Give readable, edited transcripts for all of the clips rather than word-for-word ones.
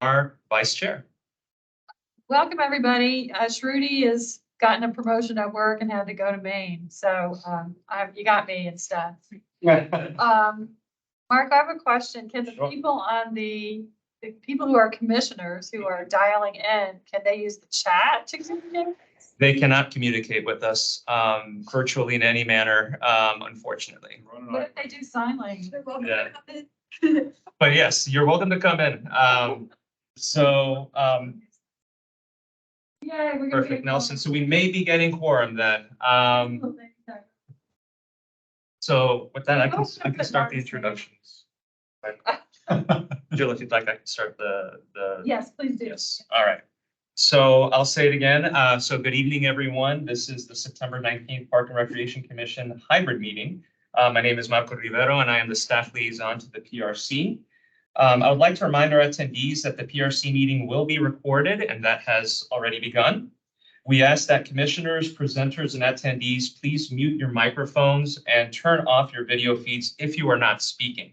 Our vice chair. Welcome, everybody. Shruti has gotten a promotion at work and had to go to Maine. So you got me instead. Mark, I have a question. Can the people on the people who are commissioners who are dialing in, can they use the chat to communicate? They cannot communicate with us virtually in any manner, unfortunately. What if they do sign language? Yeah. But yes, you're welcome to come in. Yeah, we're Perfect, Nelson. So we may be getting quorum then. So with that, I can start the introductions. Jill, if you'd like, I can start the. Yes, please do. Yes. All right. So I'll say it again. So good evening, everyone. This is the September 19th Park and Recreation Commission hybrid meeting. My name is Marco Rivero, and I am the staff liaison to the PRC. I would like to remind our attendees that the PRC meeting will be recorded, and that has already begun. We ask that commissioners, presenters, and attendees please mute your microphones and turn off your video feeds if you are not speaking.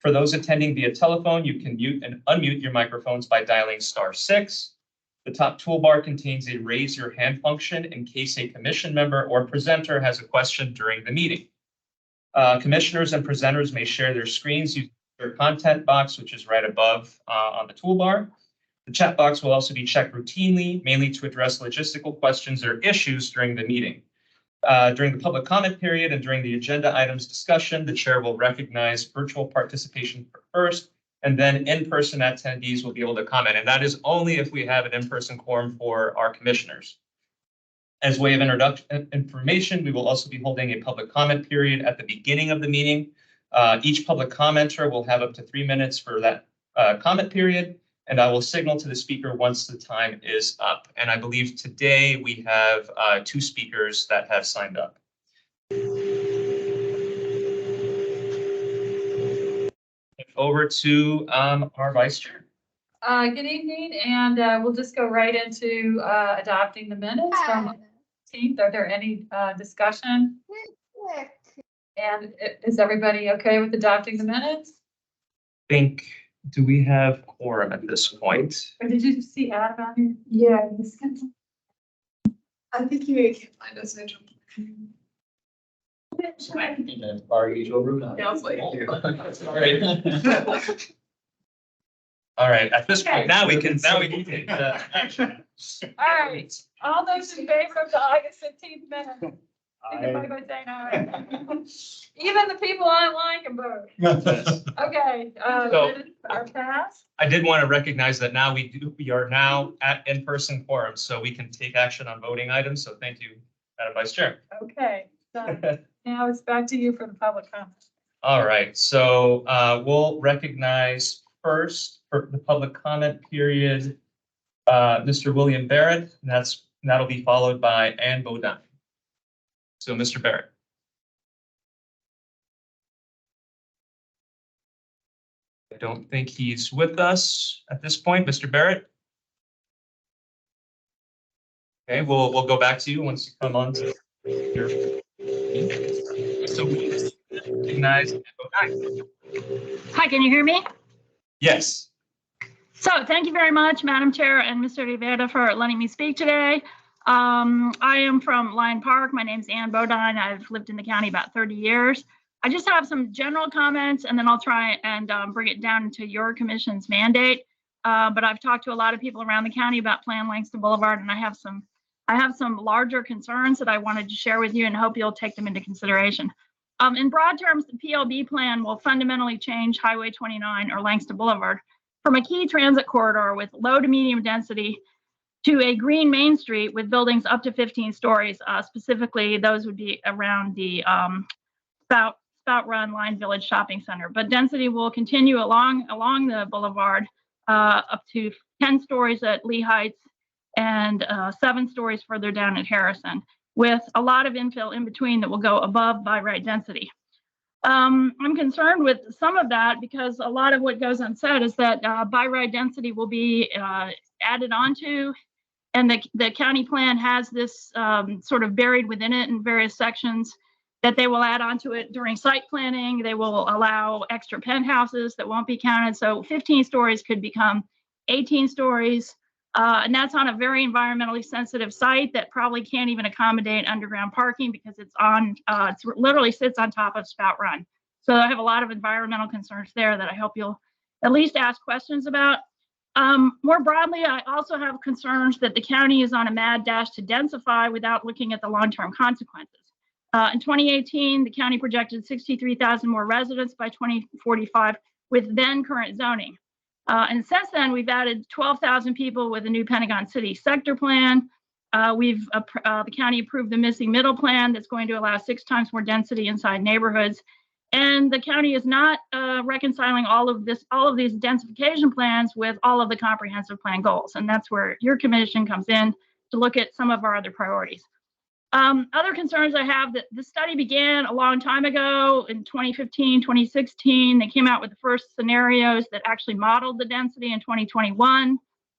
For those attending via telephone, you can mute and unmute your microphones by dialing *6. The top toolbar contains a raise your hand function in case a commission member or presenter has a question during the meeting. Commissioners and presenters may share their screens using their content box, which is right above on the toolbar. The chat box will also be checked routinely, mainly to address logistical questions or issues during the meeting. During the public comment period and during the agenda items discussion, the chair will recognize virtual participation first, and then in-person attendees will be able to comment. And that is only if we have an in-person quorum for our commissioners. As way of information, we will also be holding a public comment period at the beginning of the meeting. Each public commenter will have up to 3 minutes for that comment period, and I will signal to the speaker once the time is up. And I believe today we have 2 speakers that have signed up. Over to our vice chair. Good evening, and we'll just go right into adopting the minutes from the 18th. Are there any discussion? And is everybody okay with adopting the minutes? Do we have quorum at this point? Or did you see Adam out here? Yeah, I think you can find us. Our usual room. Yeah, I was like, All right. At this point, now we can take action. All right. All those in favor of the August 15th minutes? Everybody by saying aye. Even the people online can vote. Okay. Our pass. I did want to recognize that now we are now at in-person quorum, so we can take action on voting items. So thank you, Madam Vice Chair. Okay. So now it's back to you for the public comment. All right. So we'll recognize first for the public comment period, Mr. William Barrett, and that'll be followed by Ann Bodine. So, Mr. Barrett. I don't think he's with us at this point, Mr. Barrett. Okay, we'll go back to you once you come on to your. So we recognize. Hi, can you hear me? Yes. So thank you very much, Madam Chair and Mr. Rivera, for letting me speak today. I am from Lyon Park. My name is Ann Bodine. I've lived in the county about 30 years. I just have some general comments, and then I'll try and bring it down to your commission's mandate. But I've talked to a lot of people around the county about Plan Langston Boulevard, and I have some larger concerns that I wanted to share with you, and hope you'll take them into consideration. In broad terms, the PLB plan will fundamentally change Highway 29 or Langston Boulevard from a key transit corridor with low to medium density to a green Main Street with buildings up to 15 stories. Specifically, those would be around the Spout Run Line Village Shopping Center. But density will continue along the boulevard up to 10 stories at Lee Heights and 7 stories further down at Harrison, with a lot of infill in between that will go above by right density. I'm concerned with some of that because a lot of what goes unsaid is that by right density will be added onto, and the county plan has this sort of buried within it in various sections that they will add onto it during site planning. They will allow extra penthouses that won't be counted. So 15 stories could become 18 stories. And that's on a very environmentally sensitive site that probably can't even accommodate underground parking because it's literally sits on top of Spout Run. So I have a lot of environmental concerns there that I hope you'll at least ask questions about. More broadly, I also have concerns that the county is on a mad dash to densify without looking at the long-term consequences. In 2018, the county projected 63,000 more residents by 2045 with then current zoning. And since then, we've added 12,000 people with a new Pentagon City sector plan. The county approved the missing middle plan that's going to allow 6 times more density inside neighborhoods. And the county is not reconciling all of these densification plans with all of the comprehensive plan goals. And that's where your commission comes in to look at some of our other priorities. Other concerns I have that the study began a long time ago in 2015, 2016. They came out with the first scenarios that actually modeled the density in 2021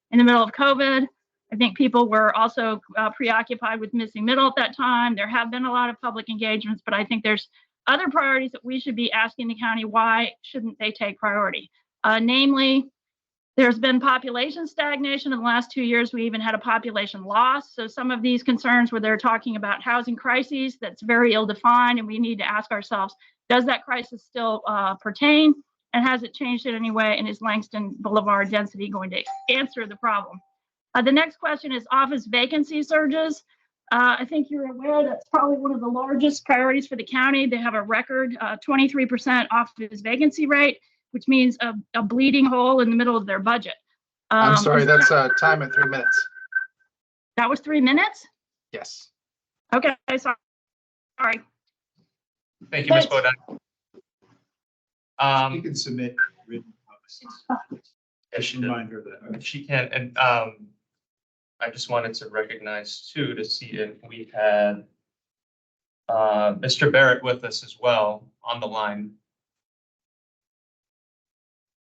in the middle of COVID. I think people were also preoccupied with missing middle at that time. There have been a lot of public engagements, but I think there's other priorities that we should be asking the county, why shouldn't they take priority? Namely, there's been population stagnation in the last 2 years. We even had a population loss. So some of these concerns where they're talking about housing crises, that's very ill-defined, and we need to ask ourselves, does that crisis still pertain? And has it changed in any way? And is Langston Boulevard density going to answer the problem? The next question is office vacancy surges. I think you're aware that's probably one of the largest priorities for the county. They have a record 23% office vacancy rate, which means a bleeding hole in the middle of their budget. I'm sorry, that's time at 3 minutes. That was 3 minutes? Yes. Okay, sorry. Thank you, Ms. Bodine. You can submit written comments. Yes, she did. Remind her that. She can, and I just wanted to recognize too, to see if we had Mr. Barrett with us as well on the line.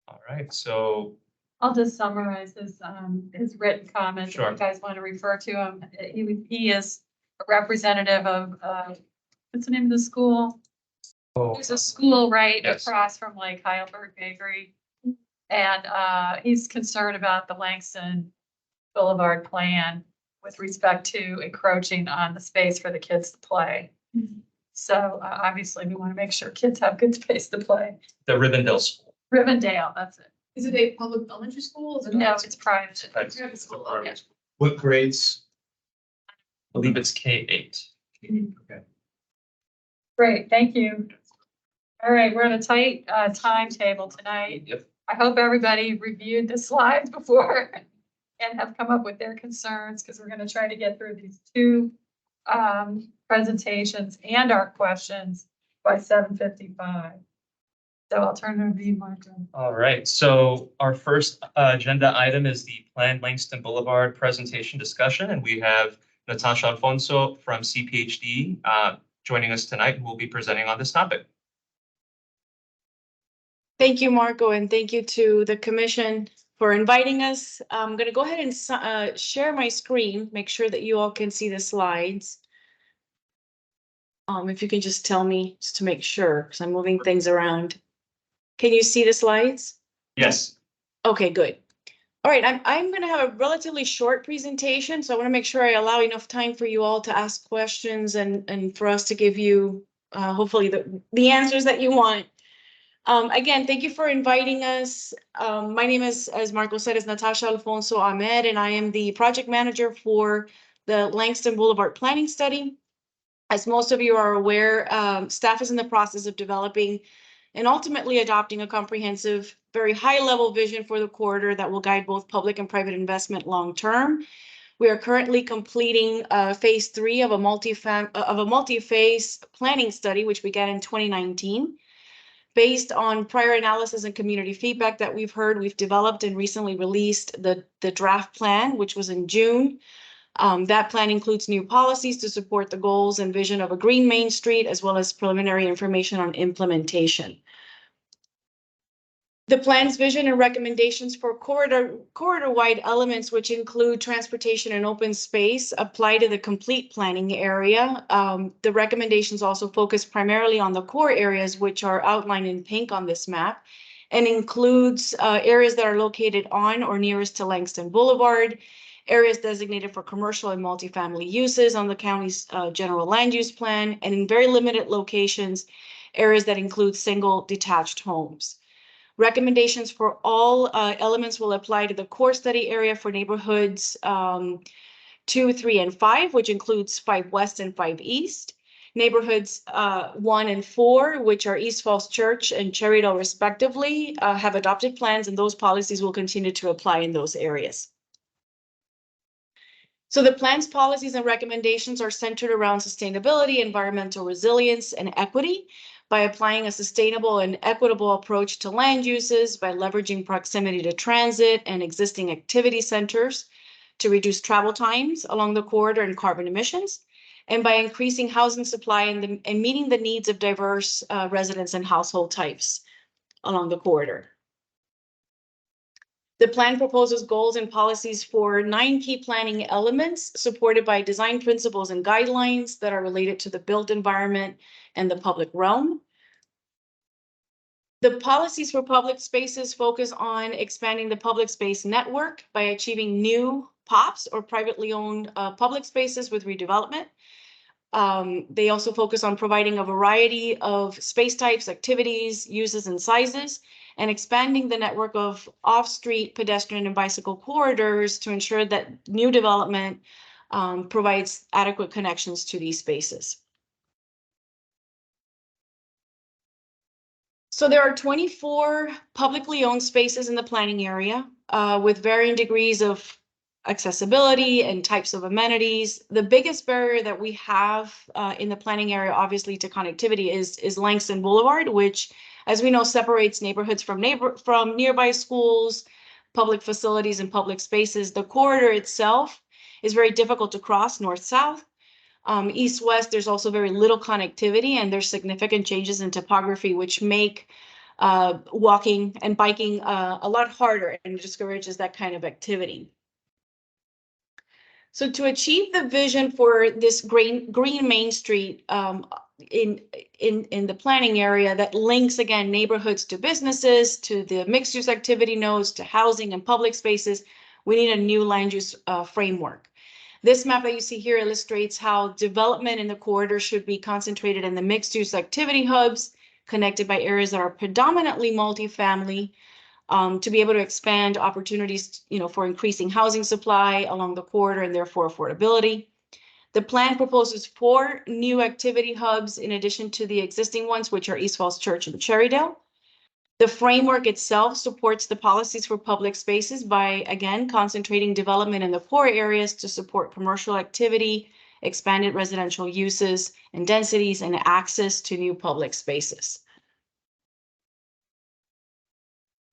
All right, so I'll just summarize his written comments. Sure. If you guys want to refer to him, he is a representative of, what's the name of the school? There's a school right Yes. across from like Heidelberg Bakery. And he's concerned about the Langston Boulevard plan with respect to encroaching on the space for the kids to play. So obviously we want to make sure kids have good space to play. the Rivendell School. Rivendell, that's it. Is it a public elementary school? Is it No, it's private. That's- Private school, okay. What grades? I believe it's K-8. Okay. Great, thank you. All right, we're on a tight timetable tonight. Yep. I hope everybody reviewed the slides before and have come up with their concerns, because we're going to try to get through these 2 presentations and our questions by 7:55. So I'll turn it over to you, Marco. All right, so our first agenda item is the Planned Langston Boulevard presentation discussion, and we have Natasha Alfonso from CPHD joining us tonight, who will be presenting on this topic. Thank you, Marco, and thank you to the commission for inviting us. I'm going to go ahead and share my screen, make sure that you all can see the slides. If you can just tell me, just to make sure, because I'm moving things around. Can you see the slides? Yes. Okay, good. All right, I'm going to have a relatively short presentation, so I want to make sure I allow enough time for you all to ask questions and for us to give you hopefully the answers that you want. Again, thank you for inviting us. My name is, as Marco said, is Natasha Alfonso Ahmed, and I am the project manager for the Langston Boulevard Planning Study. As most of you are aware, staff is in the process of developing and ultimately adopting a comprehensive, very high-level vision for the corridor that will guide both public and private investment long-term. We are currently completing phase 3 of a multi-phase planning study, which began in 2019. Based on prior analysis and community feedback that we've heard, we've developed and recently released the draft plan, which was in June. That plan includes new policies to support the goals and vision of a green Main Street, as well as preliminary information on implementation. The plan's vision and recommendations for corridor-wide elements, which include transportation and open space, apply to the complete planning area. The recommendations also focus primarily on the core areas, which are outlined in pink on this map, and includes areas that are located on or nearest to Langston Boulevard, areas designated for commercial and multifamily uses on the county's general land use plan, and in very limited locations, areas that include single detached homes. Recommendations for all elements will apply to the core study area for neighborhoods 2, 3, and 5, which includes 5 West and 5 East. Neighborhoods 1 and 4, which are East Falls Church and Cherrydale respectively, have adopted plans, and those policies will continue to apply in those areas. So the plan's policies and recommendations are centered around sustainability, environmental resilience, and equity by applying a sustainable and equitable approach to land uses, by leveraging proximity to transit and existing activity centers to reduce travel times along the corridor and carbon emissions, and by increasing housing supply and meeting the needs of diverse residents and household types along the corridor. The plan proposes goals and policies for 9 key planning elements supported by design principles and guidelines that are related to the built environment and the public realm. The policies for public spaces focus on expanding the public space network by achieving new POPs or privately owned public spaces with redevelopment. They also focus on providing a variety of space types, activities, uses, and sizes, and expanding the network of off-street pedestrian and bicycle corridors to ensure that new development provides adequate connections to these spaces. So there are 24 publicly owned spaces in the planning area with varying degrees of accessibility and types of amenities. The biggest barrier that we have in the planning area, obviously, to connectivity is Langston Boulevard, which, as we know, separates neighborhoods from nearby schools, public facilities, and public spaces. The corridor itself is very difficult to cross north-south. East-west, there's also very little connectivity, and there's significant changes in topography, which make walking and biking a lot harder and discourages that kind of activity. So to achieve the vision for this green Main Street in the planning area that links, again, neighborhoods to businesses, to the mixed-use activity nodes, to housing and public spaces, we need a new land use framework. This map that you see here illustrates how development in the corridor should be concentrated in the mixed-use activity hubs, connected by areas that are predominantly multifamily, to be able to expand opportunities, for increasing housing supply along the corridor and therefore affordability. The plan proposes 4 new activity hubs in addition to the existing ones, which are East Falls Church and Cherrydale. The framework itself supports the policies for public spaces by, again, concentrating development in the core areas to support commercial activity, expanded residential uses and densities, and access to new public spaces.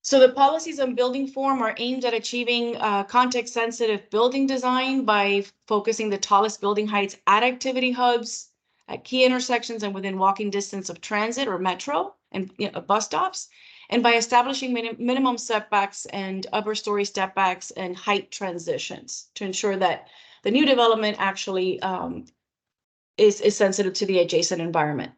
So the policies on building form are aimed at achieving context-sensitive building design by focusing the tallest building heights at activity hubs, at key intersections, and within walking distance of transit or metro and bus stops, and by establishing minimum setbacks and upper story stepbacks and height transitions to ensure that the new development actually is sensitive to the adjacent environment.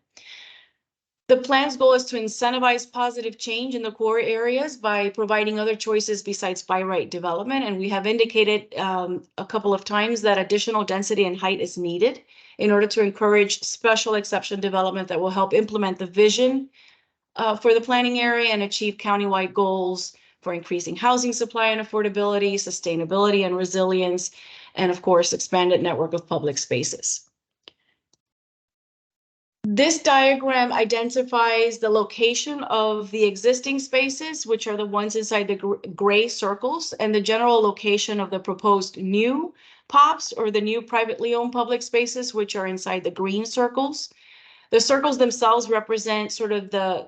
The plan's goal is to incentivize positive change in the core areas by providing other choices besides by right development. And we have indicated a couple of times that additional density and height is needed in order to encourage special exception development that will help implement the vision for the planning area and achieve countywide goals for increasing housing supply and affordability, sustainability and resilience, and of course, expanded network of public spaces. This diagram identifies the location of the existing spaces, which are the ones inside the gray circles, and the general location of the proposed new POPs or the new privately owned public spaces, which are inside the green circles. The circles themselves represent sort of the,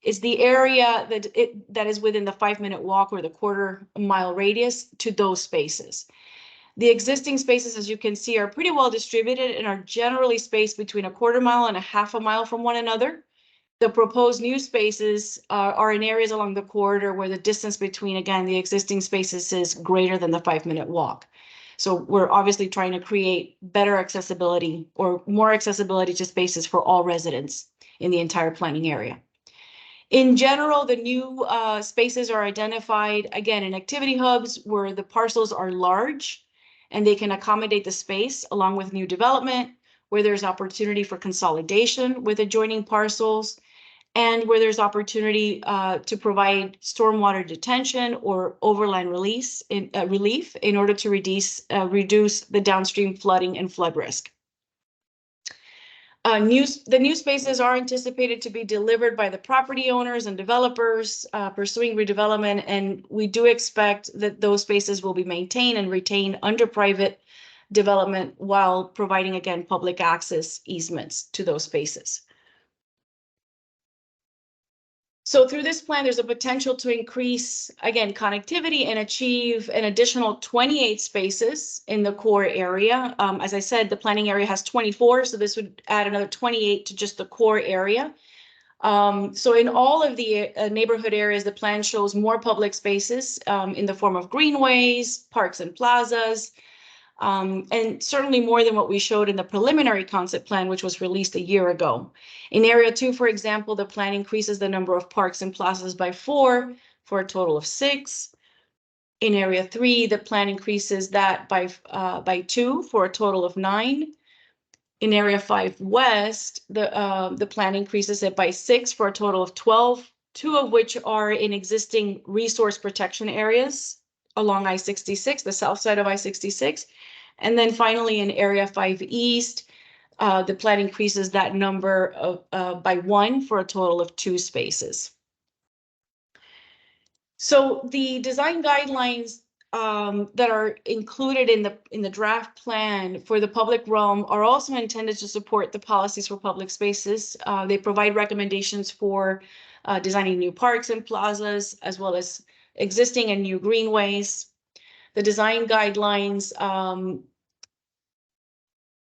is the area that is within the 5-minute walk or the quarter-mile radius to those spaces. The existing spaces, as you can see, are pretty well distributed and are generally spaced between a quarter mile and a half a mile from one another. The proposed new spaces are in areas along the corridor where the distance between, again, the existing spaces is greater than the 5-minute walk. So we're obviously trying to create better accessibility or more accessibility to spaces for all residents in the entire planning area. In general, the new spaces are identified, again, in activity hubs where the parcels are large and they can accommodate the space, along with new development, where there's opportunity for consolidation with adjoining parcels, and where there's opportunity to provide stormwater detention or overland relief in order to reduce the downstream flooding and flood risk. The new spaces are anticipated to be delivered by the property owners and developers pursuing redevelopment, and we do expect that those spaces will be maintained and retained under private development while providing, again, public access easements to those spaces. So through this plan, there's a potential to increase, again, connectivity and achieve an additional 28 spaces in the core area. As I said, the planning area has 24, so this would add another 28 to just the core area. So in all of the neighborhood areas, the plan shows more public spaces in the form of greenways, parks and plazas, and certainly more than what we showed in the preliminary concept plan, which was released a year ago. In Area 2, for example, the plan increases the number of parks and plazas by 4 for a total of 6. In Area 3, the plan increases that by 2 for a total of 9. In Area 5 West, the plan increases it by 6 for a total of 12, 2 of which are in existing resource protection areas along I-66, the south side of I-66. And then finally, in Area 5 East, the plan increases that number by 1 for a total of 2 spaces. So the design guidelines that are included in the draft plan for the public realm are also intended to support the policies for public spaces. They provide recommendations for designing new parks and plazas, as well as existing and new greenways. The design guidelines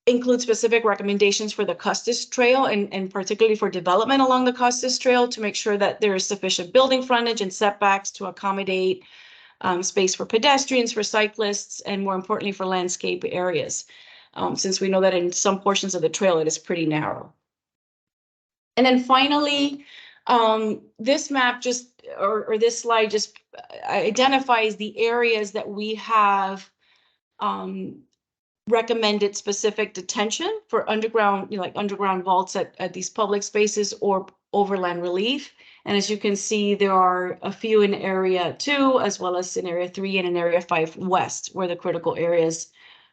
include specific recommendations for the Custis Trail and particularly for development along the Custis Trail to make sure that there is sufficient building frontage and setbacks to accommodate space for pedestrians, for cyclists, and more importantly for landscape areas, since we know that in some portions of the trail it is pretty narrow. And then finally, this map or this slide just identifies the areas that we have recommended specific detention for underground, like underground vaults at these public spaces or overland relief. And as you can see, there are a few in Area 2, as well as in Area 3 and in Area 5 West, where the critical areas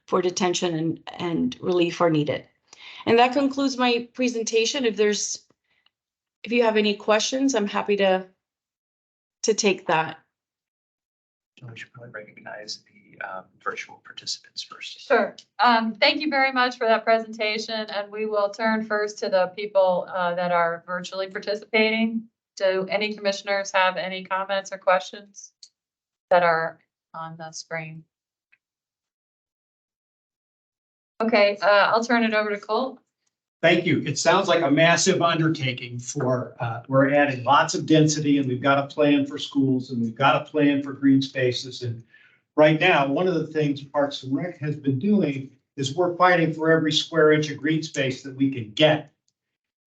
for detention and relief are needed. And that concludes my presentation. If you have any questions, I'm happy to take that. We should probably recognize the virtual participants first. Sure. Thank you very much for that presentation, and we will turn first to the people that are virtually participating. Do any commissioners have any comments or questions that are on the screen? Okay, I'll turn it over to Cole. Thank you. It sounds like a massive undertaking we're adding lots of density, and we've got a plan for schools, and we've got a plan for green spaces. And right now, one of the things Parks and Rec has been doing is we're fighting for every square inch of green space that we can get.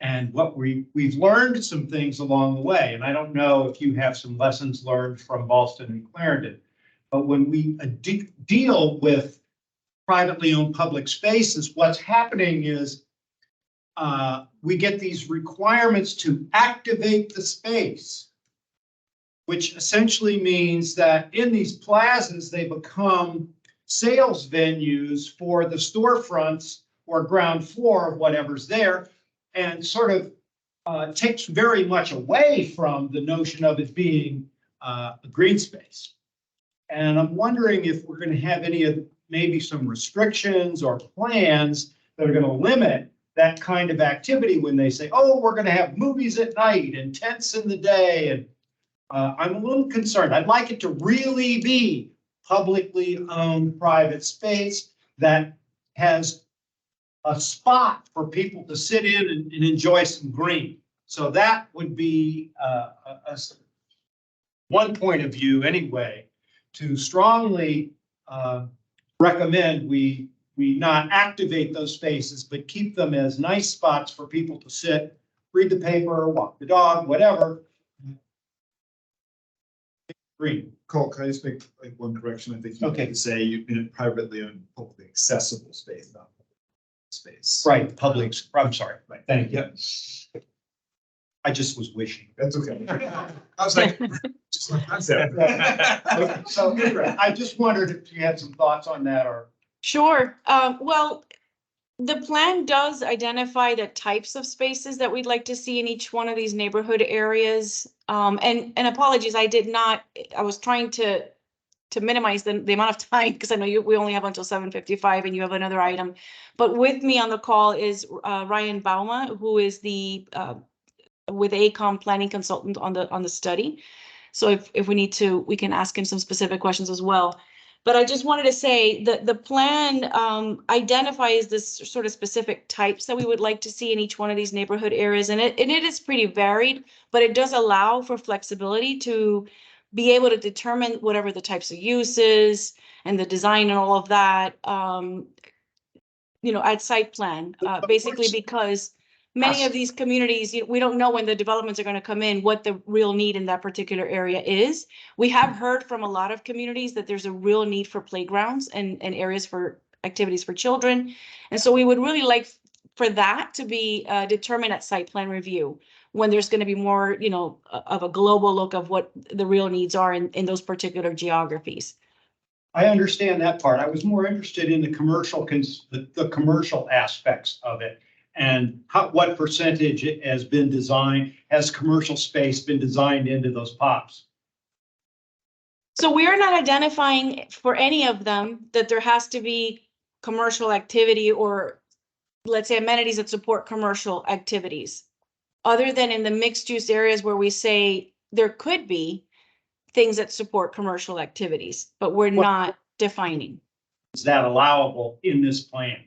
And what we've learned some things along the way, and I don't know if you have some lessons learned from Ballston and Clarendon, but when we deal with privately owned public spaces, what's happening is we get these requirements to activate the space, which essentially means that in these plazas, they become sales venues for the storefronts or ground floor of whatever's there, and sort of takes very much away from the notion of it being a green space. And I'm wondering if we're going to have maybe some restrictions or plans that are going to limit that kind of activity when they say, oh, we're going to have movies at night and tents in the day. And I'm a little concerned. I'd like it to really be publicly owned private space that has a spot for people to sit in and enjoy some green. So that would be one point of view anyway, to strongly recommend we not activate those spaces, but keep them as nice spots for people to sit, read the paper, walk the dog, whatever, green. Cole, can I just make like one correction? I think you Okay. can say you've been privately owned, publicly accessible space, not public space. Right, public, I'm sorry, right, thank you. Yep, I just was wishing. that's okay. I was like, just my concept. Okay, so I just wondered if you had some thoughts on that or. Sure. Well, the plan does identify the types of spaces that we'd like to see in each one of these neighborhood areas. And apologies, I was trying to minimize the amount of time because I know we only have until 7:55 and you have another item. But with me on the call is Ryan Bauma, who is the with ACOM planning consultant on the study. So if we need to, we can ask him some specific questions as well. But I just wanted to say that the plan identifies this sort of specific types that we would like to see in each one of these neighborhood areas. And it is pretty varied, but it does allow for flexibility to be able to determine whatever the types of uses and the design and all of that, at site plan, basically because many of these communities, we don't know when the developments are going to come in, what the real need in that particular area is. We have heard from a lot of communities that there's a real need for playgrounds and areas for activities for children. And so we would really like for that to be determined at site plan review when there's going to be more, of a global look of what the real needs are in those particular geographies. I understand that part. I was more interested in the commercial, the commercial aspects of it. And what percentage has commercial space been designed into those pops? So we are not identifying for any of them that there has to be commercial activity or, let's say, amenities that support commercial activities. Other than in the mixed use areas where we say there could be things that support commercial activities, but we're not defining. Is that allowable in this plan?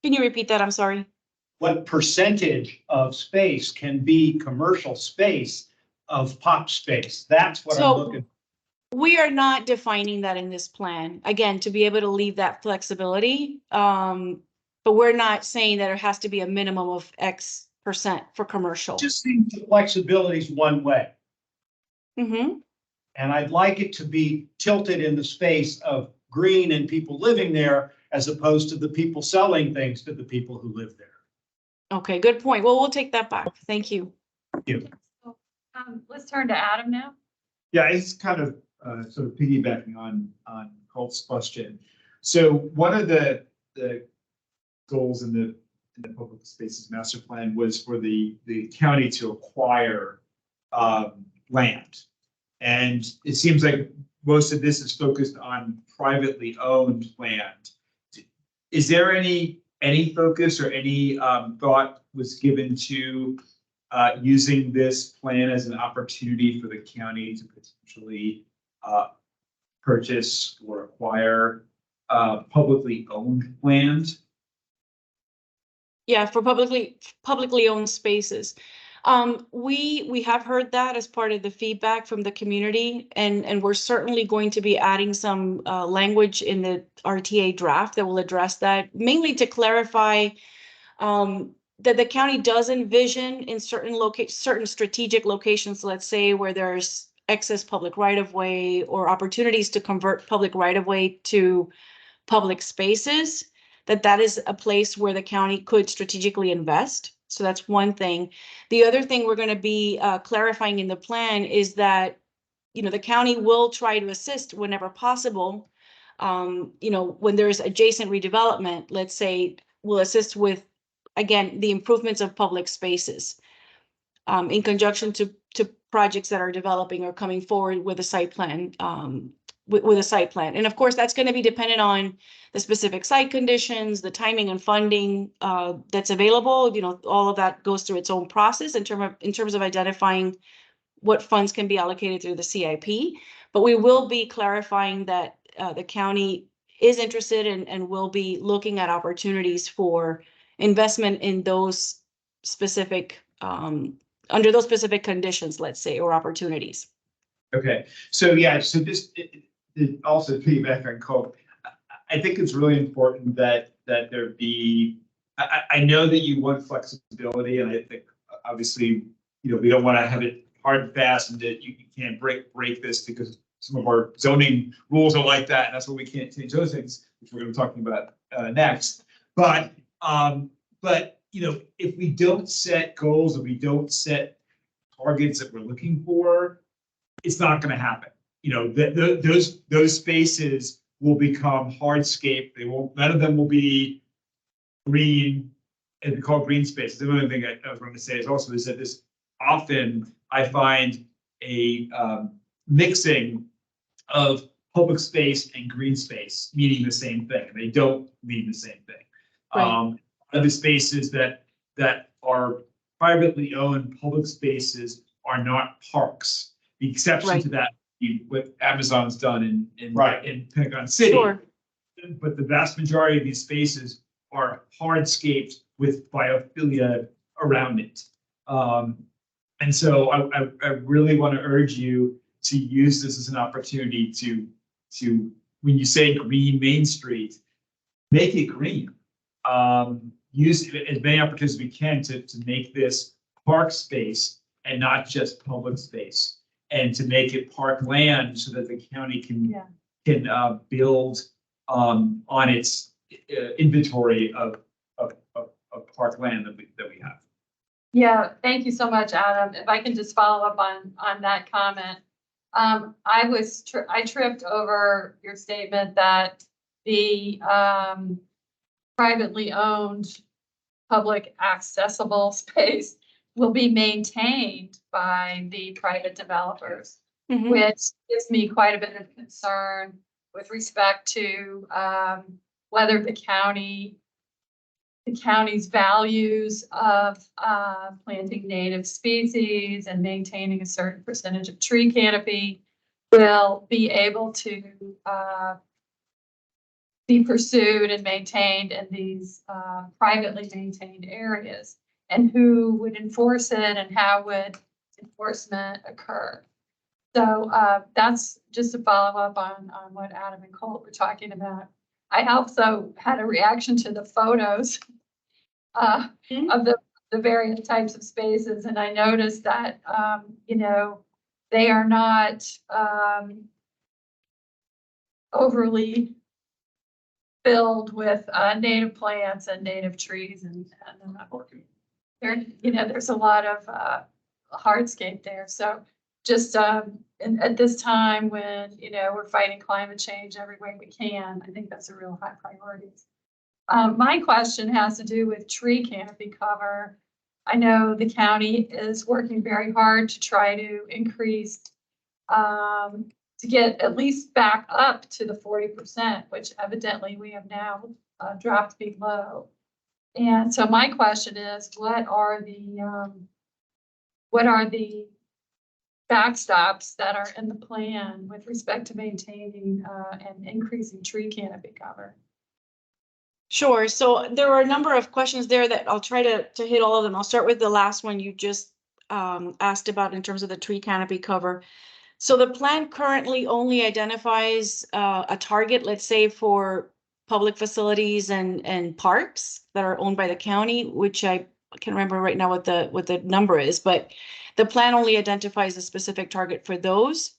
Can you repeat that? I'm sorry. What percentage of space can be commercial space of pop space? That's what I'm looking for. We are not defining that in this plan, again, to be able to leave that flexibility. But we're not saying that it has to be a minimum of X% for commercial. Just think the flexibility is one way. Mm-hmm. And I'd like it to be tilted in the space of green and people living there as opposed to the people selling things to the people who live there. Okay, good point. Well, we'll take that back. Thank you. Thank you. Let's turn to Adam now. Yeah, it's kind of sort of piggybacking on Colt's question. So one of the goals in the public spaces master plan was for the county to acquire land. And it seems like most of this is focused on privately owned land. Is there any focus or any thought was given to using this plan as an opportunity for the county to potentially purchase or acquire publicly owned land? Yeah, for publicly owned spaces. We have heard that as part of the feedback from the community, and we're certainly going to be adding some language in the RTA draft that will address that, mainly to clarify that the county does envision in certain strategic locations, let's say where there's excess public right-of-way or opportunities to convert public right-of-way to public spaces, that is a place where the county could strategically invest. So that's one thing. The other thing we're going to be clarifying in the plan is that, the county will try to assist whenever possible. When there's adjacent redevelopment, let's say, we'll assist with, again, the improvements of public spaces in conjunction to projects that are developing or coming forward with a site plan. With a site plan. And of course, that's going to be dependent on the specific site conditions, the timing and funding that's available. All of that goes through its own process in terms of identifying what funds can be allocated through the CIP. But we will be clarifying that the county is interested and will be looking at opportunities for investment in those specific, under those specific conditions, let's say, or opportunities. Okay, so yeah, so this it also piggyback on Coke. I think it's really important that there be. I know that you want flexibility, and I think obviously we don't want to have it hard and fast and that you can't break this because some of our zoning rules are like that, and that's why we can't change those things, which we're gonna be talking about next. But you know, if we don't set goals, if we don't set targets that we're looking for, it's not gonna happen. You know, those spaces will become hardscape. They won't, none of them will be green, and we call green spaces. The other thing I was going to say is also is that this often I find a mixing of public space and green space meaning the same thing. They don't mean the same thing. Right. Other spaces that are privately owned public spaces are not parks. The exception Right. to that, what Amazon's done in Pentagon City. Sure. But the vast majority of these spaces are hardscaped with biophilia around it. And so I really want to urge you to use this as an opportunity to when you say green Main Street, make it green. Use as many opportunities as we can to make this park space and not just public space, and to make it park land so that the county can build on its inventory of park land that we have. Yeah, thank you so much, Adam. If I can just follow up on that comment. I tripped over your statement that the privately owned public accessible space will be maintained by the private developers, Mhm. which gives me quite a bit of concern with respect to whether the county's values of planting native species and maintaining a certain percentage of tree canopy will be able to be pursued and maintained in these privately maintained areas, and who would enforce it and how would enforcement occur. So that's just a follow up on what Adam and Colt were talking about. I also had a reaction to the photos of the various types of spaces, and I noticed that you know, they are not overly filled with native plants and native trees, and there, you know, there's a lot of hardscape there. So just at this time when, you know, we're fighting climate change every way we can, I think that's a real high priority. My question has to do with tree canopy cover. I know the county is working very hard to try to increase, to get at least back up to the 40%, which evidently we have now dropped below. And so my question is, what are the backstops that are in the plan with respect to maintaining and increasing tree canopy cover? Sure. So there were a number of questions there that I'll try to hit all of them. I'll start with the last one you just asked about in terms of the tree canopy cover. So the plan currently only identifies a target, let's say, for public facilities and parks that are owned by the county, which I can't remember right now what the number is, but the plan only identifies a specific target for those.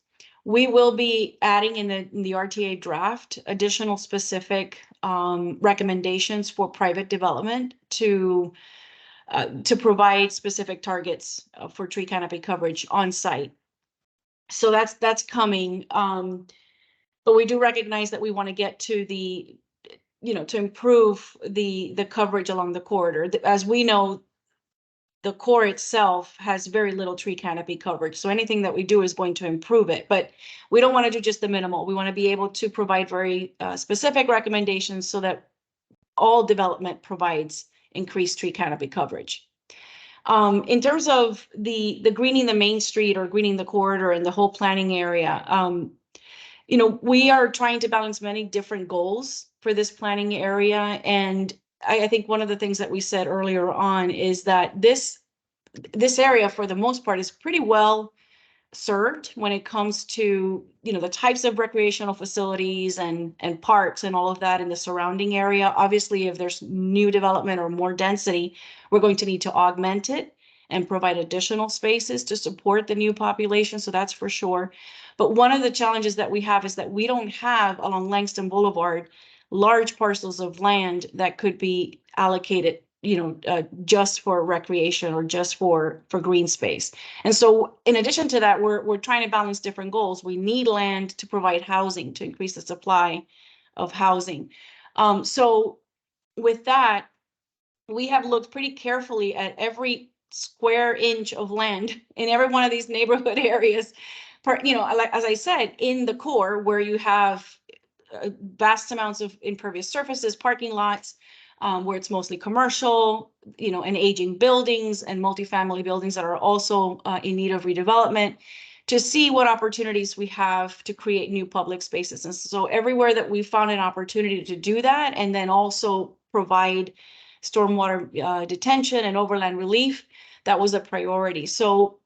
We will be adding in the RTA draft additional specific recommendations for private development to provide specific targets for tree canopy coverage on site. So that's coming. But we do recognize that we want to get to the, you know, to improve the coverage along the corridor. As we know, the core itself has very little tree canopy coverage. So anything that we do is going to improve it, but we don't want to do just the minimal. We want to be able to provide very specific recommendations so that all development provides increased tree canopy coverage. In terms of the greening the main street or greening the corridor and the whole planning area, you know, we are trying to balance many different goals for this planning area. And I think one of the things that we said earlier on is that this area, for the most part, is pretty well served when it comes to, you know, the types of recreational facilities and parks and all of that in the surrounding area. Obviously, if there's new development or more density, we're going to need to augment it. and provide additional spaces to support the new population. So that's for sure. But one of the challenges that we have is that we don't have along Langston Boulevard large parcels of land that could be allocated, just for recreation or just for green space. And so in addition to that, we're trying to balance different goals. We need land to provide housing, to increase the supply of housing. So with that, we have looked pretty carefully at every square inch of land in every one of these neighborhood areas. Like, as I said, in the core where you have vast amounts of impervious surfaces, parking lots, where it's mostly commercial, and aging buildings and multifamily buildings that are also in need of redevelopment, to see what opportunities we have to create new public spaces. And so everywhere that we found an opportunity to do that, and then also provide stormwater detention and overland relief, that was a priority. So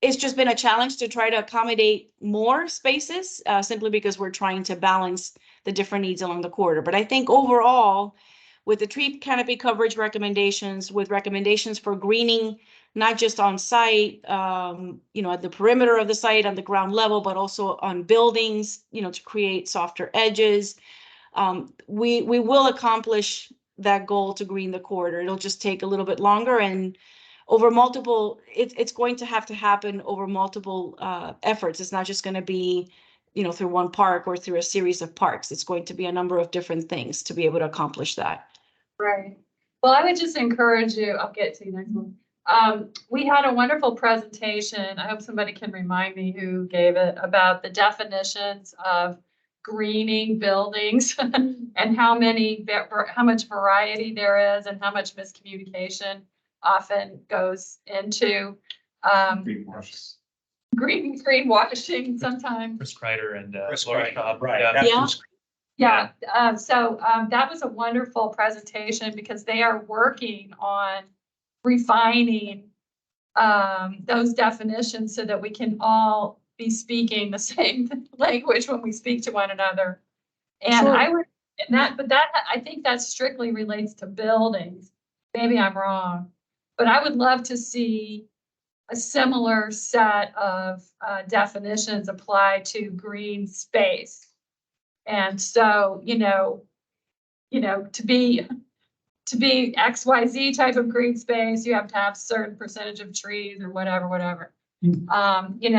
it's just been a challenge to try to accommodate more spaces, simply because we're trying to balance the different needs along the corridor. But I think overall, with the tree canopy coverage recommendations, with recommendations for greening, not just on site, at the perimeter of the site, on the ground level, but also on buildings, to create softer edges, we will accomplish that goal to green the corridor. It'll just take a little bit longer, and over multiple, it's going to have to happen over multiple efforts. It's not just going to be, through one park or through a series of parks. It's going to be a number of different things to be able to accomplish that. Right. Well, I would just encourage you, I'll get to you next one. We had a wonderful presentation. I hope somebody can remind me who gave it, about the definitions of greening buildings and how much variety there is and how much miscommunication often goes into greenwashing sometimes. Chris Kreider and Chris Laura Kreider, Schaub. right. Yeah. That's Yeah. That was a wonderful presentation because they are working on refining those definitions so that we can all be speaking the same language when we speak to one another. And Sure. I think that strictly relates to buildings. Maybe I'm wrong, but I would love to see a similar set of definitions applied to green space. And so, to be XYZ type of green space, you have to have certain percentage of trees or whatever.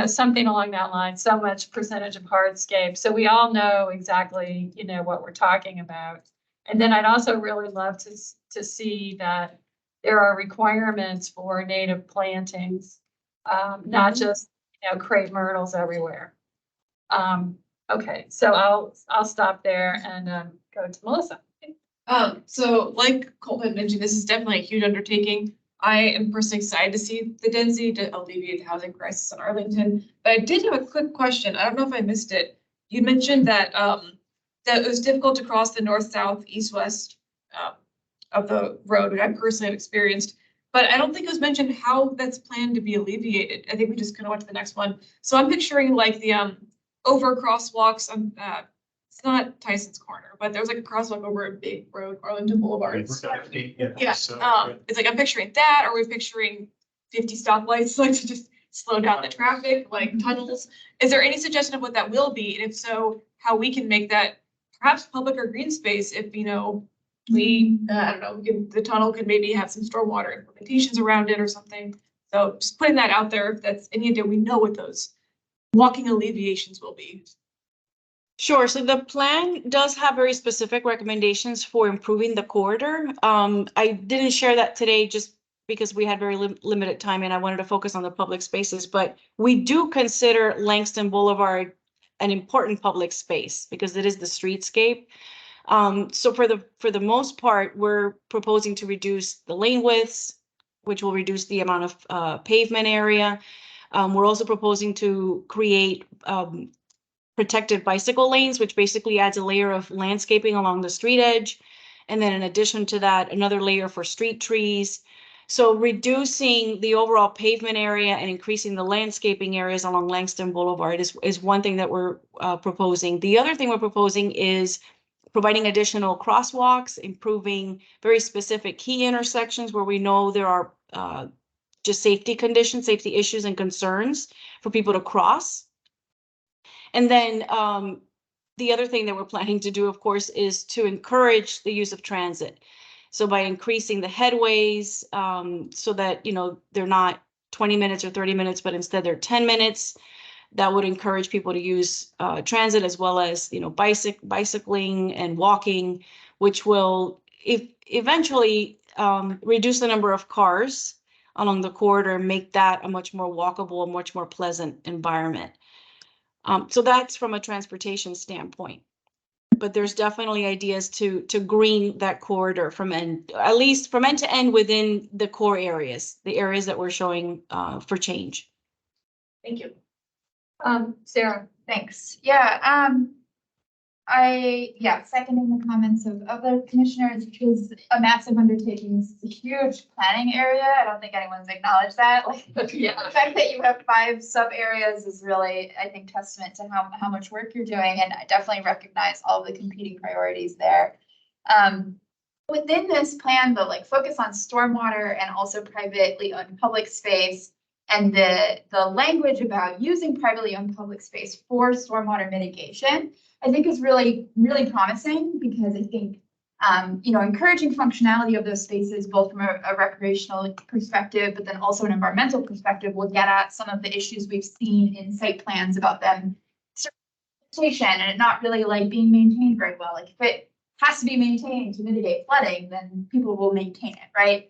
Something along that line, so much percentage of hardscape. So we all know exactly, what we're talking about. And then I'd also really love to see that there are requirements for native plantings, not just, crepe myrtles everywhere. Okay, so I'll stop there and go to Melissa. So like Colt had mentioned, this is definitely a huge undertaking. I am personally excited to see the density to alleviate the housing crisis in Arlington. But I did have a quick question. I don't know if I missed it. You mentioned that that it was difficult to cross the north, south, east, west of the road, which I personally have experienced. But I don't think it was mentioned how that's planned to be alleviated. I think we just kind of went to the next one. So I'm picturing like the over crosswalks on it's not Tyson's Corner, but there was like a crosswalk over a big road, Arlington Boulevard. Yeah, it's like I'm picturing that. Are we picturing 50 stoplights, like to just slow down the traffic, like tunnels? Is there any suggestion of what that will be? And if so, how we can make that perhaps public or green space if, we, I don't know, the tunnel could maybe have some stormwater implementations around it or something. So just putting that out there, if that's any idea, we know what those walking alleviations will be. Sure. So the plan does have very specific recommendations for improving the corridor. I didn't share that today just because we had very limited time and I wanted to focus on the public spaces, but we do consider Langston Boulevard an important public space because it is the streetscape. So for the most part, we're proposing to reduce the lane widths, which will reduce the amount of pavement area. We're also proposing to create protected bicycle lanes, which basically adds a layer of landscaping along the street edge. And then in addition to that, another layer for street trees. So reducing the overall pavement area and increasing the landscaping areas along Langston Boulevard is one thing that we're proposing. The other thing we're proposing is providing additional crosswalks, improving very specific key intersections where we know there are just safety conditions, safety issues and concerns for people to cross. And then the other thing that we're planning to do, of course, is to encourage the use of transit. So by increasing the headways, so that, you know, they're not 20 minutes or 30 minutes, but instead they're 10 minutes, that would encourage people to use transit, as well as, you know, bicycling and walking, which will eventually reduce the number of cars along the corridor and make that a much more walkable, a much more pleasant environment. So that's from a transportation standpoint. But there's definitely ideas to green that corridor from at least from end to end within the core areas, the areas that we're showing for change. Thank you. Sarah, Thanks. Yeah, seconding the comments of other commissioners, which is a massive undertaking. This is a huge planning area. I don't think anyone's acknowledged that. Like, yeah. the fact that you have 5 sub areas is really, I think, testament to how much work you're doing. And I definitely recognize all the competing priorities there. Within this plan, the focus on stormwater and also privately owned public space, and the language about using privately owned public space for stormwater mitigation, I think is really, really promising, because I think, encouraging functionality of those spaces, both from a recreational perspective, but then also an environmental perspective, will get at some of the issues we've seen in site plans about them and it not really being maintained very well. Like, if it has to be maintained to mitigate flooding, then people will maintain it, right?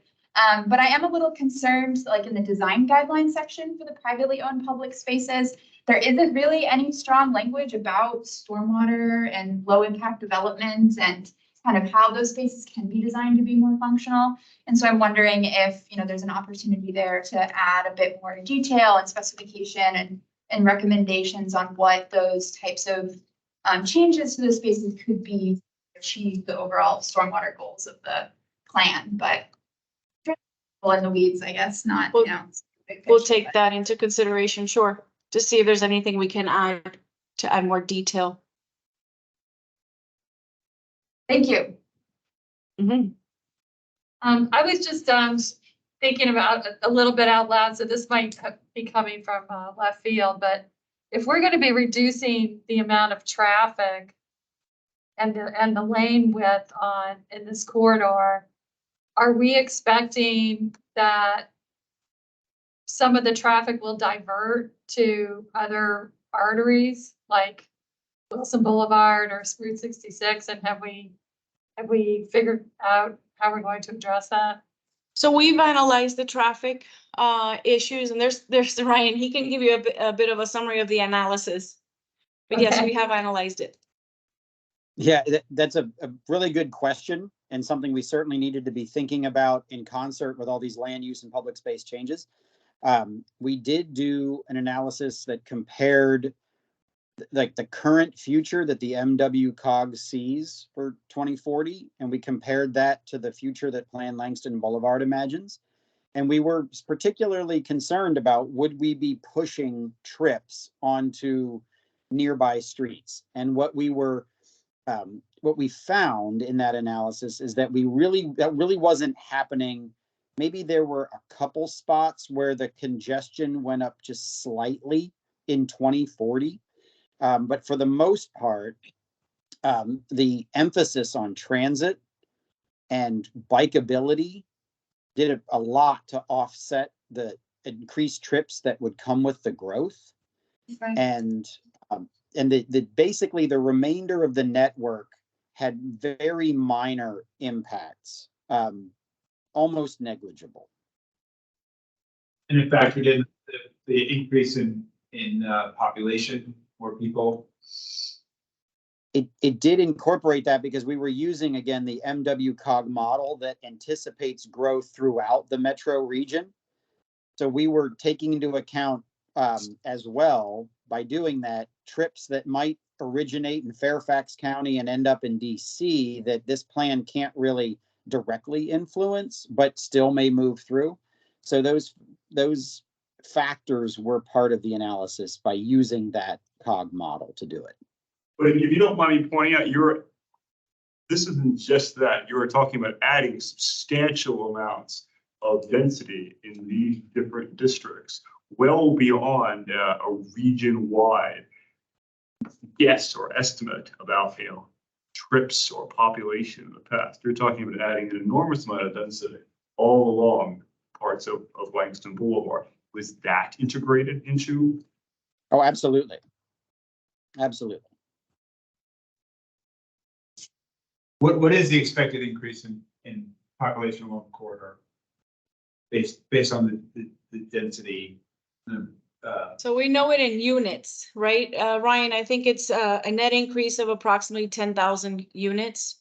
But I am a little concerned, in the design guideline section for the privately owned public spaces, there isn't really any strong language about stormwater and low impact development and kind of how those spaces can be designed to be more functional. And so I'm wondering if, there's an opportunity there to add a bit more detail and specification and recommendations on what those types of changes to the spaces could be to achieve the overall stormwater goals of the plan. But in the weeds, I guess, not, We'll take that into consideration, sure, to see if there's anything we can add to add more detail. Thank you. Mm-hmm. I was just thinking about a little bit out loud, so this might be coming from left field, but if we're going to be reducing the amount of traffic and the lane width in this corridor, are we expecting that some of the traffic will divert to other arteries like Wilson Boulevard or Route 66? And have we figured out how we're going to address that? So we've analyzed the traffic issues, and there's Ryan. He can give you a bit of a summary of the analysis. But yes, we have analyzed it. Yeah, that's a really good question, and something we certainly needed to be thinking about in concert with all these land use and public space changes. We did do an analysis that compared the current future that the MWCOG sees for 2040, and we compared that to the future that Plan Langston Boulevard imagines. And we were particularly concerned about, would we be pushing trips onto nearby streets? And what we found in that analysis is that that really wasn't happening. Maybe there were a couple spots where the congestion went up just slightly in 2040. But for the most part, the emphasis on transit and bikeability did a lot to offset the increased trips that would come with the growth. Right. And basically the remainder of the network had very minor impacts, almost negligible. And in fact, we did the increase in population, more people. It did incorporate that, because we were using, again, the MWCOG model that anticipates growth throughout the metro region. So we were taking into account as well, by doing that, trips that might originate in Fairfax County and end up in DC that this plan can't really directly influence, but still may move through. So those factors were part of the analysis by using that COG model to do it. But if you don't mind me pointing out, this isn't just that. You were talking about adding substantial amounts of density in these different districts, well beyond a region-wide guess or estimate about, trips or population in the past. You're talking about adding an enormous amount of density all along parts of Langston Boulevard. Was that integrated into? Oh, absolutely. Absolutely. What is the expected increase in population along the corridor? Based on the density? So we know it in units, right? Ryan, I think it's a net increase of approximately 10,000 units.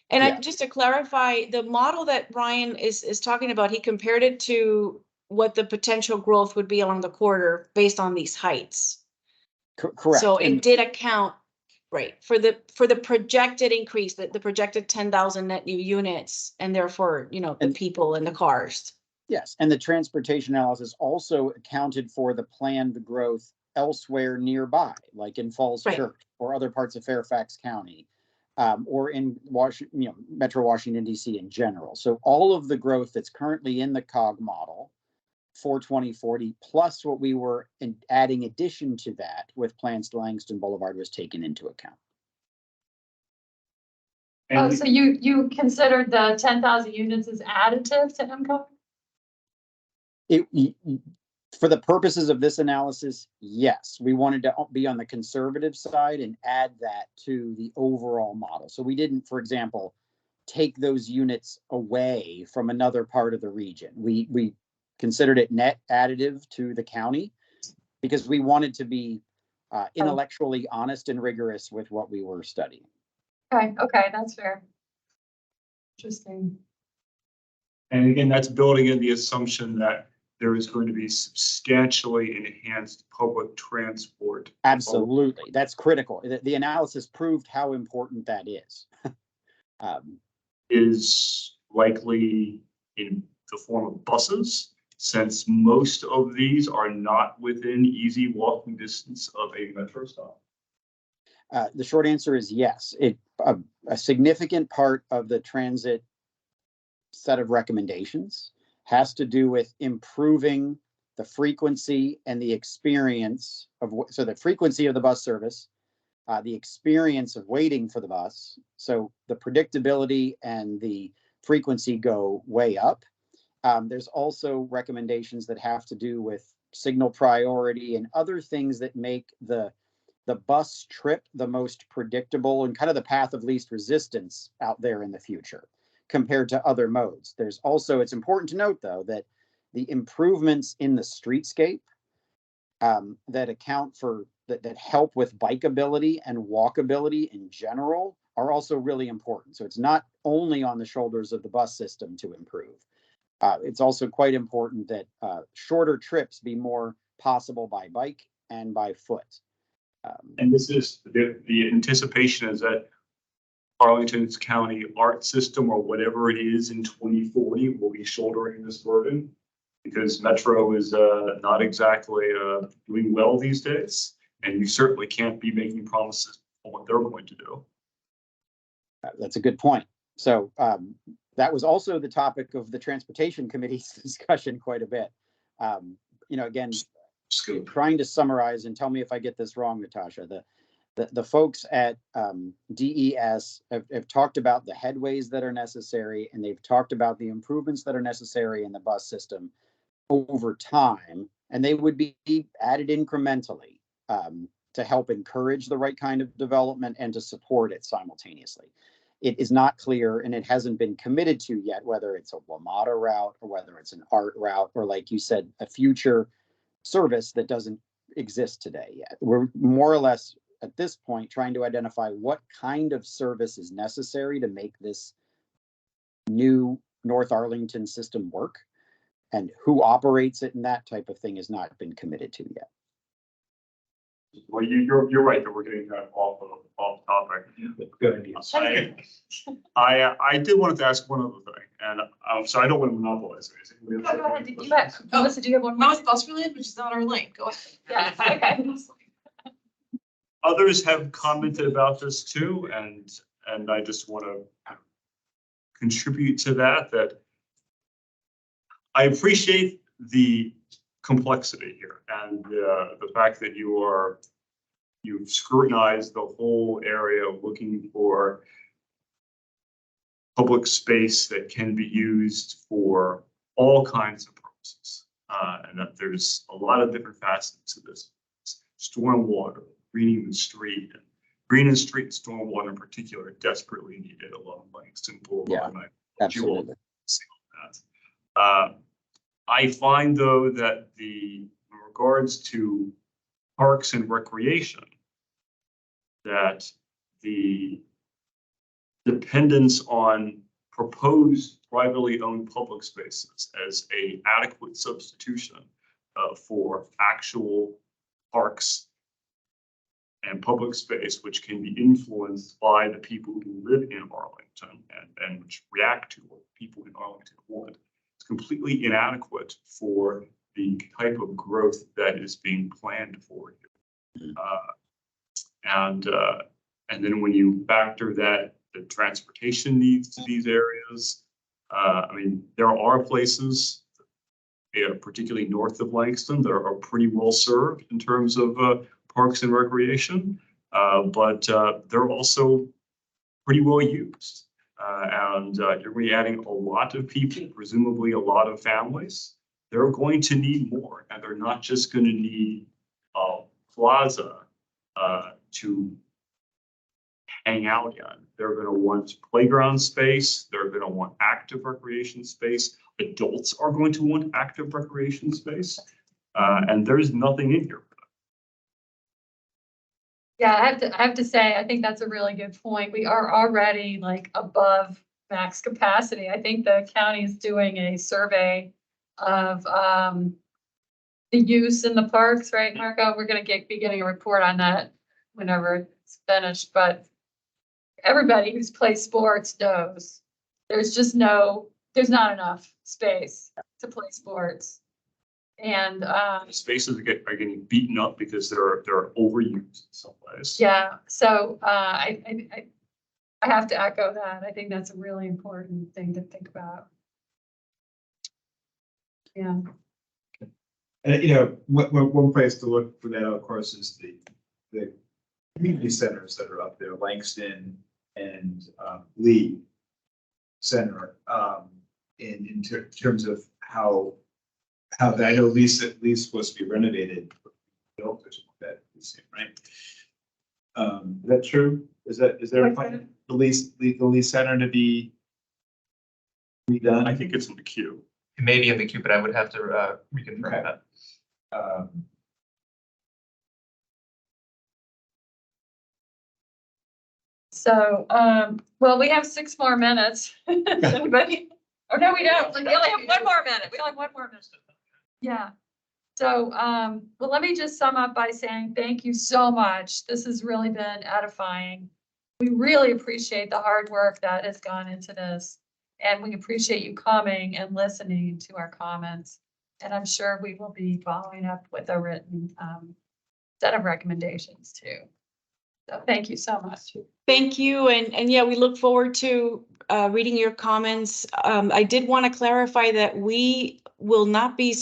And Yeah. just to clarify, the model that Ryan is talking about, he compared it to what the potential growth would be along the corridor based on these heights. Correct. So And it did account, right, for the projected increase, the projected 10,000 net new units, and therefore, the people and the cars. yes, and the transportation analysis also accounted for the planned growth elsewhere nearby, like in Falls Right. Church or other parts of Fairfax County, or in Metro Washington, D.C. in general. So all of the growth that's currently in the COG model for 2040, plus what we were adding addition to that with plans to Langston Boulevard, was taken into account. Oh, so you considered the 10,000 units as additive to MCO? For the purposes of this analysis, yes, we wanted to be on the conservative side and add that to the overall model. So we didn't, for example, take those units away from another part of the region. We considered it net additive to the county because we wanted to be intellectually honest and rigorous with what we were studying. Okay, that's fair. Interesting. And again, that's building in the assumption that there is going to be substantially enhanced public transport. Absolutely, that's critical. The analysis proved how important that is. Is likely in the form of buses, since most of these are not within easy walking distance of a metro stop. The short answer is yes. A significant part of the transit set of recommendations has to do with improving the frequency and the experience of, so the frequency of the bus service, the experience of waiting for the bus. So the predictability and the frequency go way up. There's also recommendations that have to do with signal priority and other things that make the bus trip the most predictable and kind of the path of least resistance out there in the future compared to other modes. There's also, it's important to note though, that the improvements in the streetscape that account for, that help with bikeability and walkability in general are also really important. So it's not only on the shoulders of the bus system to improve. It's also quite important that shorter trips be more possible by bike and by foot. And this is the anticipation is that Arlington County art system or whatever it is in 2040 will be shouldering this burden because Metro is not exactly doing well these days. And you certainly can't be making promises on what they're going to do. That's a good point. So that was also the topic of the Transportation Committee's discussion quite a bit. Again, trying to summarize and tell me if I get this wrong, Natasha, the folks at DES have talked about the headways that are necessary, and they've talked about the improvements that are necessary in the bus system over time, and they would be added incrementally to help encourage the right kind of development and to support it simultaneously. It is not clear, and it hasn't been committed to yet, whether it's a WMATA route or whether it's an ART route, or like you said, a future service that doesn't exist today yet. We're more or less at this point trying to identify what kind of service is necessary to make this new North Arlington system work, and who operates it, and that type of thing has not been committed to yet. Well, you're right that we're getting kind of off topic. Good idea. I did want to ask one other thing, and so I don't want to monopolize anything. Go ahead. Melissa, do you have one That more? was bus related, which is not our lane. Go ahead. Yeah, okay. Others have commented about this too, and I just want to contribute to that I appreciate the complexity here and the fact that you've scrutinized the whole area looking for public space that can be used for all kinds of purposes. And that there's a lot of different facets to this. Stormwater, greening the street, and green and street stormwater in particular desperately needed along Langston Boulevard. Yeah, absolutely. I find though that in regards to parks and recreation, that the dependence on proposed privately owned public spaces as a adequate substitution for actual parks and public space, which can be influenced by the people who live in Arlington and which react to what people in Arlington want, it's completely inadequate for the type of growth that is being planned for you. And then when you factor that the transportation needs to these areas, I mean, there are places, particularly north of Langston, that are pretty well served in terms of parks and recreation, but they're also pretty well used. And you're going to be adding a lot of people, presumably a lot of families. They're going to need more, and they're not just going to need a plaza to hang out in. They're going to want playground space. They're going to want active recreation space. Adults are going to want active recreation space. And there's nothing in here. Yeah, I have to say, I think that's a really good point. We are already like above max capacity. I think the county is doing a survey of the use in the parks, right, Marco? We're going to be getting a report on that whenever it's finished, but everybody who's played sports knows there's not enough space to play sports. And spaces are getting beaten up because they're overused in some ways. yeah, so I have to echo that. I think that's a really important thing to think about. Yeah. And you know, one place to look for that, of course, is the community centers that are up there, Langston and Lee Center, in terms of how I know Lee's supposed to be renovated, built or something like that, right? Is that true? Is there a plan the Lee Center to be redone? I think it's in the queue. It may be in the queue, but I would have to reconfirm Okay. that. So, well, we have 6 more minutes. Anybody? Oh, no, we don't. We only have 1 more minute. We only have 1 more minute. Yeah. So, well, let me just sum up by saying thank you so much. This has really been edifying. We really appreciate the hard work that has gone into this. And we appreciate you coming and listening to our comments. And I'm sure we will be following up with a written set of recommendations too. So thank you so much. Thank you. And yeah, we look forward to reading your comments. I did want to clarify that we will not be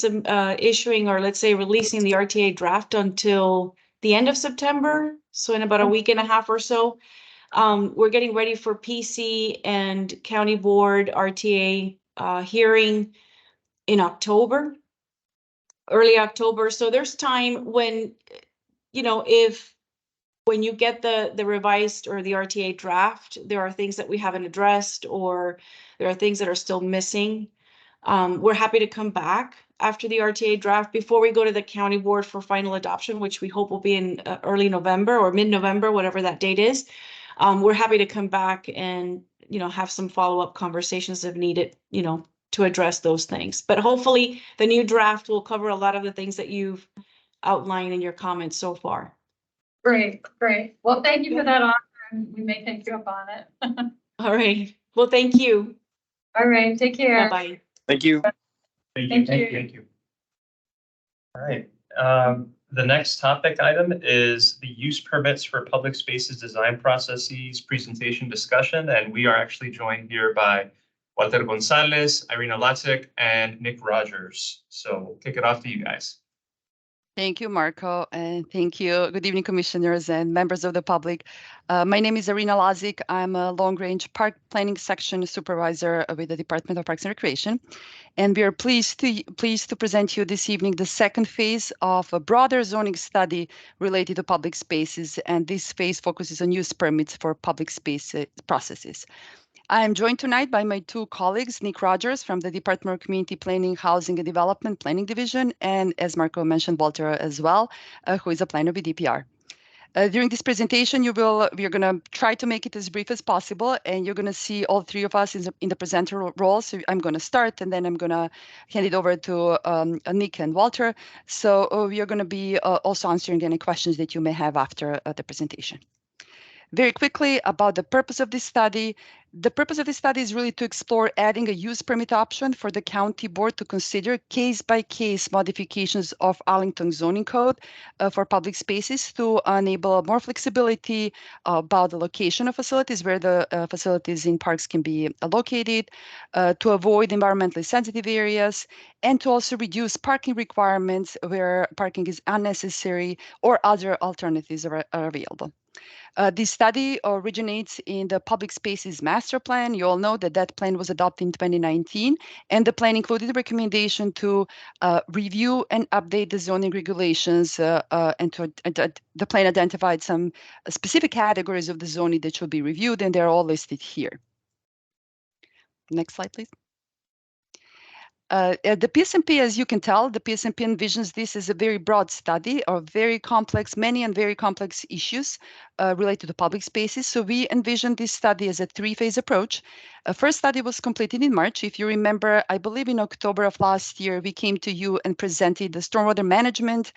issuing or let's say releasing the RTA draft until the end of September. So in about a week and a half or so. We're getting ready for PC and county board RTA hearing in October, early October. So there's time when, you know, when you get the revised or the RTA draft, there are things that we haven't addressed or there are things that are still missing. We're happy to come back after the RTA draft before we go to the county board for final adoption, which we hope will be in early November or mid-November, whatever that date is. We're happy to come back and, you know, have some follow-up conversations if needed, you know, to address those things. But hopefully the new draft will cover a lot of the things that you've outlined in your comments so far. Great, great. Well, thank you for that offer, and we may take you up on it. All right. Well, thank you. All right, take care. Bye-bye. Thank you. Thank you. All right. The next topic item is the use permits for public spaces design processes, presentation discussion, and we are actually joined here by Walter Gonzalez, Irina Latsik, and Nick Rogers. So kick it off to you guys. Thank you, Marco, and thank you. Good evening, commissioners and members of the public. My name is Irina Lazic. I'm a long-range park planning section supervisor with the Department of Parks and Recreation, and we are pleased to present you this evening the second phase of a broader zoning study related to public spaces, and this phase focuses on use permits for public space processes. I am joined tonight by my two colleagues, Nick Rogers from the Department of Community Planning, Housing and Development Planning Division, and as Marco mentioned, Walter as well, who is a planner with DPR. During this presentation, we're going to try to make it as brief as possible, and you're going to see all three of us in the presenter role. So I'm going to start, and then I'm going to hand it over to Nick and Walter. So we are going to be also answering any questions that you may have after the presentation. Very quickly about the purpose of this study. The purpose of this study is really to explore adding a use permit option for the county board to consider case-by-case modifications of Arlington zoning code for public spaces to enable more flexibility about the location of facilities, where the facilities in parks can be located, to avoid environmentally sensitive areas, and to also reduce parking requirements where parking is unnecessary or other alternatives are available. This study originates in the Public Spaces Master Plan. You all know that that plan was adopted in 2019, and the plan included a recommendation to review and update the zoning regulations, and the plan identified some specific categories of the zoning that should be reviewed, and they're all listed here. Next slide, please. The PSMP, as you can tell, the PSMP envisions this as a very broad study of many and very complex issues related to public spaces. So we envision this study as a three-phase approach. A first study was completed in March. If you remember, I believe in October of last year, we came to you and presented the stormwater management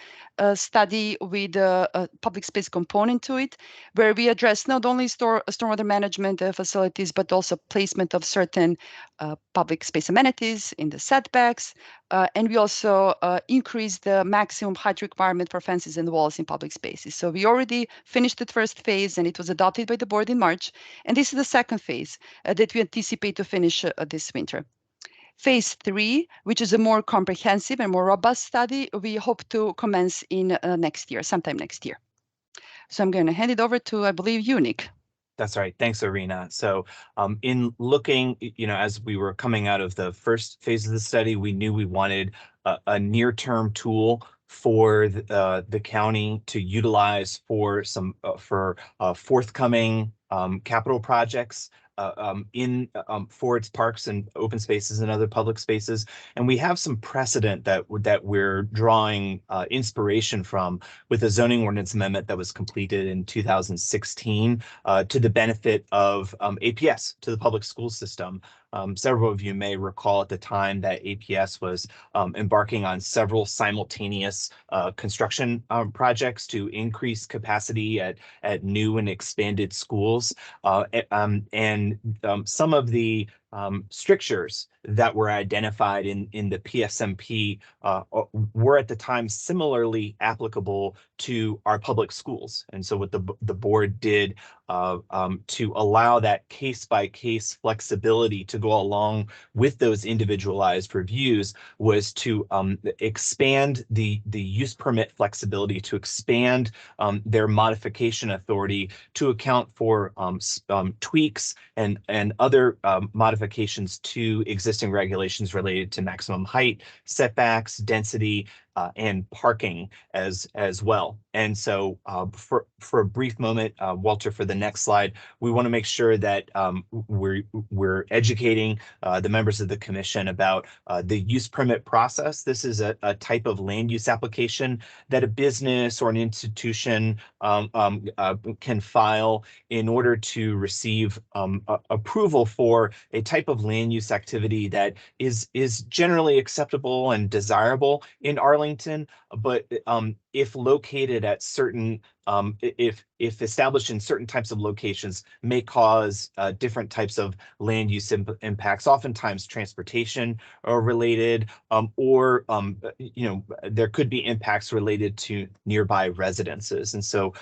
study with a public space component to it, where we addressed not only stormwater management facilities, but also placement of certain public space amenities in the setbacks. And we also increased the maximum height requirement for fences and walls in public spaces. So we already finished the first phase, and it was adopted by the board in March. And this is the second phase that we anticipate to finish this winter. Phase 3, which is a more comprehensive and more robust study, we hope to commence in sometime next year. So I'm going to hand it over to, I believe, you, Nick. That's right. Thanks, Irina. So in looking, as we were coming out of the first phase of the study, we knew we wanted a near-term tool for the county to utilize for some forthcoming capital projects for its parks and open spaces and other public spaces. And we have some precedent that we're drawing inspiration from with a zoning ordinance amendment that was completed in 2016 to the benefit of APS, to the public school system. Several of you may recall at the time that APS was embarking on several simultaneous construction projects to increase capacity at new and expanded schools. And some of the strictures that were identified in the PSMP were at the time similarly applicable to our public schools. And so what the board did to allow that case-by-case flexibility to go along with those individualized reviews was to expand the use permit flexibility, to expand their modification authority to account for tweaks and other modifications to existing regulations related to maximum height, setbacks, density, and parking as well. And so for a brief moment, Walter, for the next slide, we want to make sure that we're educating the members of the commission about the use permit process. This is a type of land use application that a business or an institution can file in order to receive approval for a type of land use activity that is generally acceptable and desirable in Arlington, but if located at certain, if established in certain types of locations, may cause different types of land use impacts, oftentimes transportation related, or there could be impacts related to nearby residences. And so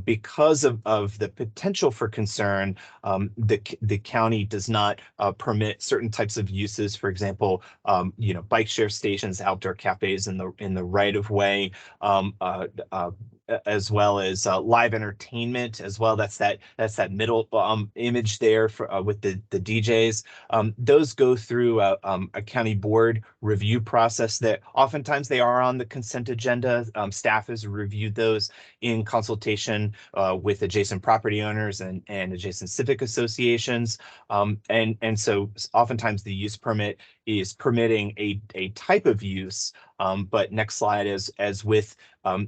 because of the potential for concern, the county does not permit certain types of uses, for example, bike share stations, outdoor cafes in the right of way, as well as live entertainment as well. That's that middle image there for with the DJs. Those go through a county board review process that oftentimes they are on the consent agenda. Staff has reviewed those in consultation with adjacent property owners and adjacent civic associations. And so oftentimes the use permit is permitting a type of use. But next slide, as with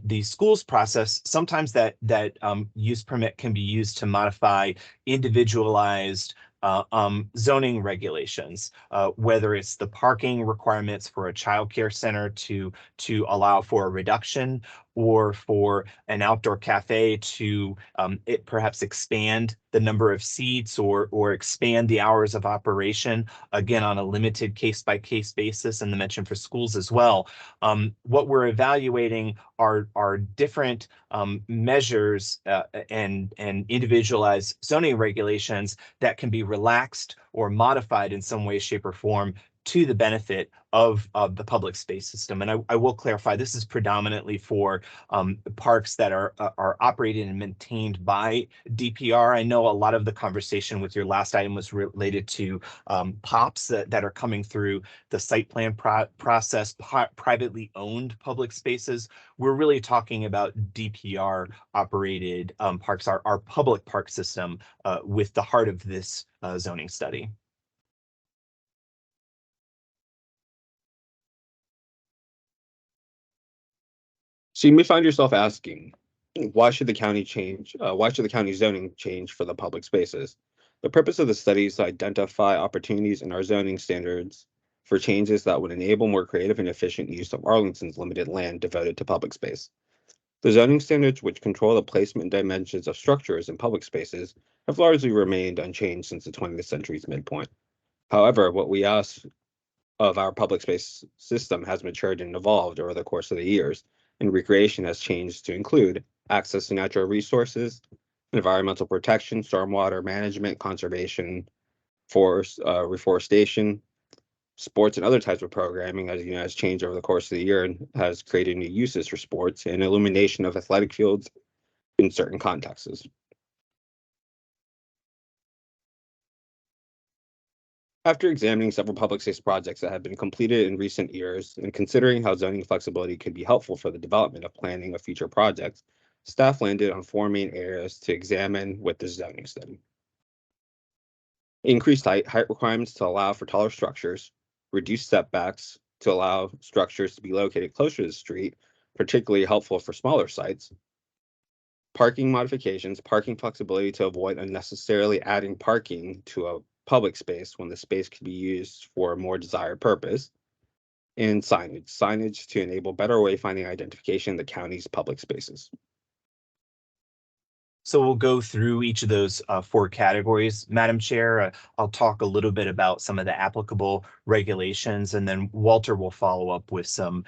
the schools process, sometimes that use permit can be used to modify individualized zoning regulations, whether it's the parking requirements for a childcare center to allow for a reduction, or for an outdoor cafe to it perhaps expand the number of seats or expand the hours of operation, again, on a limited case-by-case basis, and the mention for schools as well. What we're evaluating are different measures and individualized zoning regulations that can be relaxed or modified in some way, shape, or form to the benefit of the public space system. And I will clarify, this is predominantly for parks that are operated and maintained by DPR. I know a lot of the conversation with your last item was related to POPs that are coming through the site plan process, privately owned public spaces. We're really talking about DPR operated parks, our public park system, with the heart of this zoning study. So you may find yourself asking, why should the county change? Why should the county zoning change for the public spaces? The purpose of the study is to identify opportunities in our zoning standards for changes that would enable more creative and efficient use of Arlington's limited land devoted to public space. The zoning standards, which control the placement and dimensions of structures in public spaces, have largely remained unchanged since the 20th century's midpoint. However, what we ask of our public space system has matured and evolved over the course of the years, and recreation has changed to include access to natural resources, environmental protection, stormwater management, conservation, forest, reforestation, sports, and other types of programming, as has changed over the course of the year and has created new uses for sports and illumination of athletic fields in certain contexts. After examining several public space projects that have been completed in recent years and considering how zoning flexibility could be helpful for the development of planning of future projects, staff landed on 4 main areas to examine with this zoning study. Increased height requirements to allow for taller structures, reduced setbacks to allow structures to be located closer to the street, particularly helpful for smaller sites. Parking modifications, parking flexibility to avoid unnecessarily adding parking to a public space when the space can be used for a more desired purpose, and signage to enable better wayfinding identification in the county's public spaces. So we'll go through each of those 4 categories. Madam Chair, I'll talk a little bit about some of the applicable regulations, and then Walter will follow up with some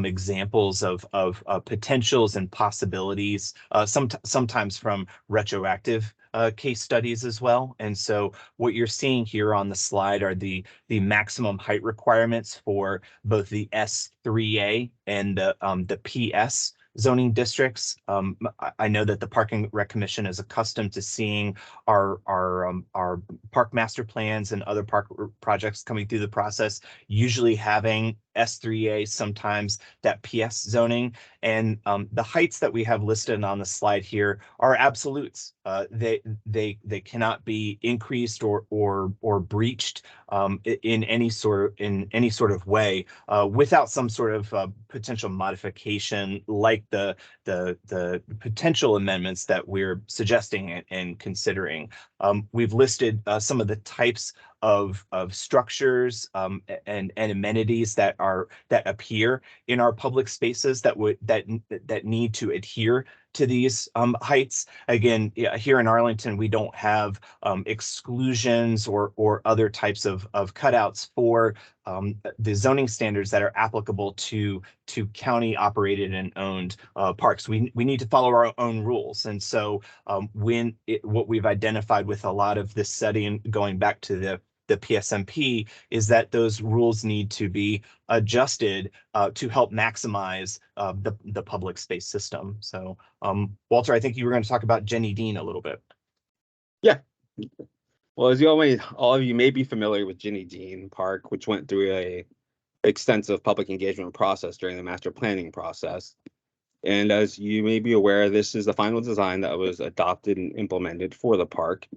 examples of potentials and possibilities, sometimes from retroactive case studies as well. And so what you're seeing here on the slide are the maximum height requirements for both the S3A and the PS zoning districts. I know that the Parking Rec Commission is accustomed to seeing our park master plans and other park projects coming through the process, usually having S3A, sometimes that PS zoning. And the heights that we have listed on the slide here are absolutes. They cannot be increased or breached in any sort of way without some sort of potential modification, like the potential amendments that we're suggesting and considering. We've listed some of the types of structures and amenities that appear in our public spaces that need to adhere to these heights. Again, here in Arlington, we don't have exclusions or other types of cutouts for the zoning standards that are applicable to county operated and owned parks. We need to follow our own rules. And so what we've identified with a lot of this study and going back to the PSMP is that those rules need to be adjusted to help maximize the public space system. So Walter, I think you were going to talk about Jenny Dean a little bit. Yeah. Well, as all of you may be familiar with Jenny Dean Park, which went through a extensive public engagement process during the master planning process. And as you may be aware, this is the final design that was adopted and implemented for the park.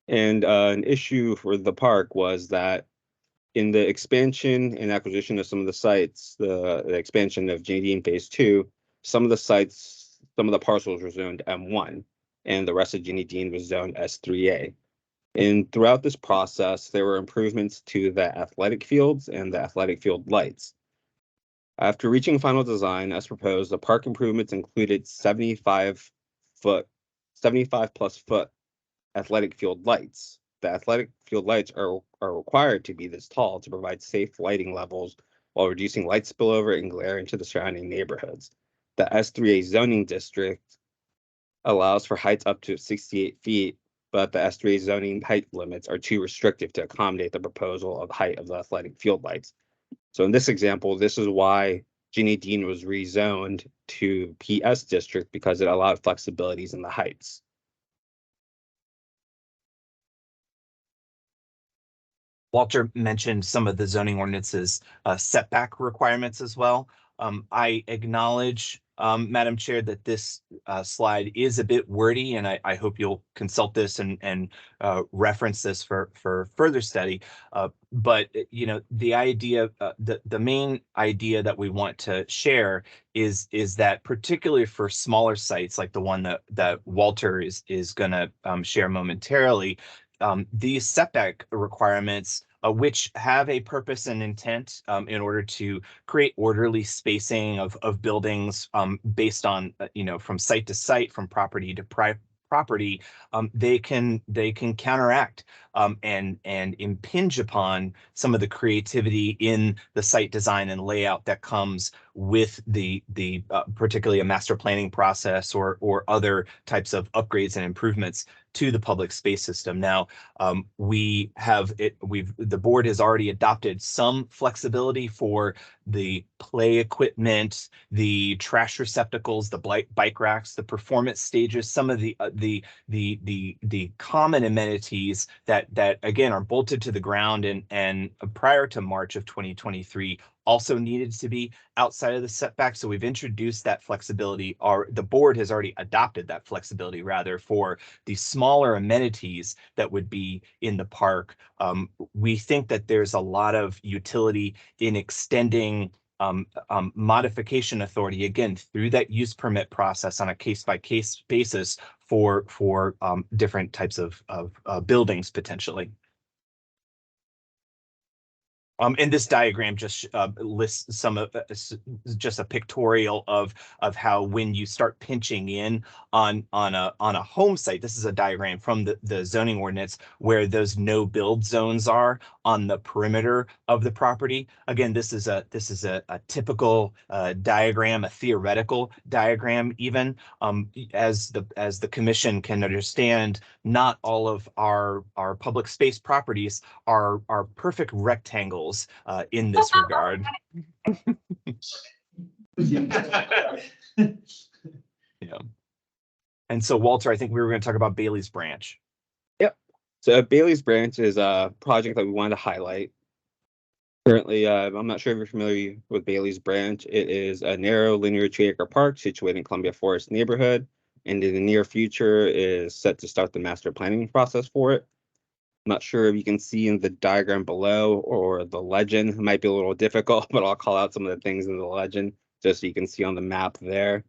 And an issue for the park was that in the expansion and acquisition of some of the sites, the expansion of Jenny Dean Phase 2, some of the parcels were zoned M1, and the rest of Jenny Dean was zoned S3A. And throughout this process, there were improvements to the athletic fields and the athletic field lights. After reaching final design as proposed, the park improvements included 75 plus foot athletic field lights. The athletic field lights are required to be this tall to provide safe lighting levels while reducing light spillover and glare into the surrounding neighborhoods. The S3A zoning district allows for heights up to 68 feet, but the S3A zoning height limits are too restrictive to accommodate the proposal of height of the athletic field lights. So in this example, this is why Jenny Dean was rezoned to PS district, because it allowed flexibilities in the heights. Walter mentioned some of the zoning ordinance's setback requirements as well. I acknowledge, Madam Chair, that this slide is a bit wordy, and I hope you'll consult this and reference this for further study. But the idea, the main idea that we want to share is that particularly for smaller sites like the one that Walter is going to share momentarily, these setback requirements, which have a purpose and intent in order to create orderly spacing of buildings based on, from site to site, from property to property, they can counteract and impinge upon some of the creativity in the site design and layout that comes with the particularly a master planning process or other types of upgrades and improvements to the public space system. Now, the board has already adopted some flexibility for the play equipment, the trash receptacles, the bike racks, the performance stages, some of the common amenities that again are bolted to the ground and prior to March of 2023 also needed to be outside of the setback. So we've introduced that flexibility, or the board has already adopted that flexibility rather, for the smaller amenities that would be in the park. We think that there's a lot of utility in extending modification authority, again, through that use permit process on a case-by-case basis for different types of buildings potentially. And this diagram just lists some of just a pictorial of how when you start pinching in on a home site, this is a diagram from the zoning ordinance where those no build zones are on the perimeter of the property. Again, this is a typical diagram, a theoretical diagram even. As the commission can understand, not all of our public space properties are perfect rectangles in this regard. Yeah. And so, Walter, I think we were going to talk about Bailey's Branch. Yep. So Bailey's Branch is a project that we wanted to highlight. Currently, I'm not sure if you're familiar with Bailey's Branch. It is a narrow linear 2-acre park situated in Columbia Forest neighborhood, and in the near future is set to start the master planning process for it. I'm not sure if you can see in the diagram below or the legend. It might be a little difficult, but I'll call out some of the things in the legend just so you can see on the map there.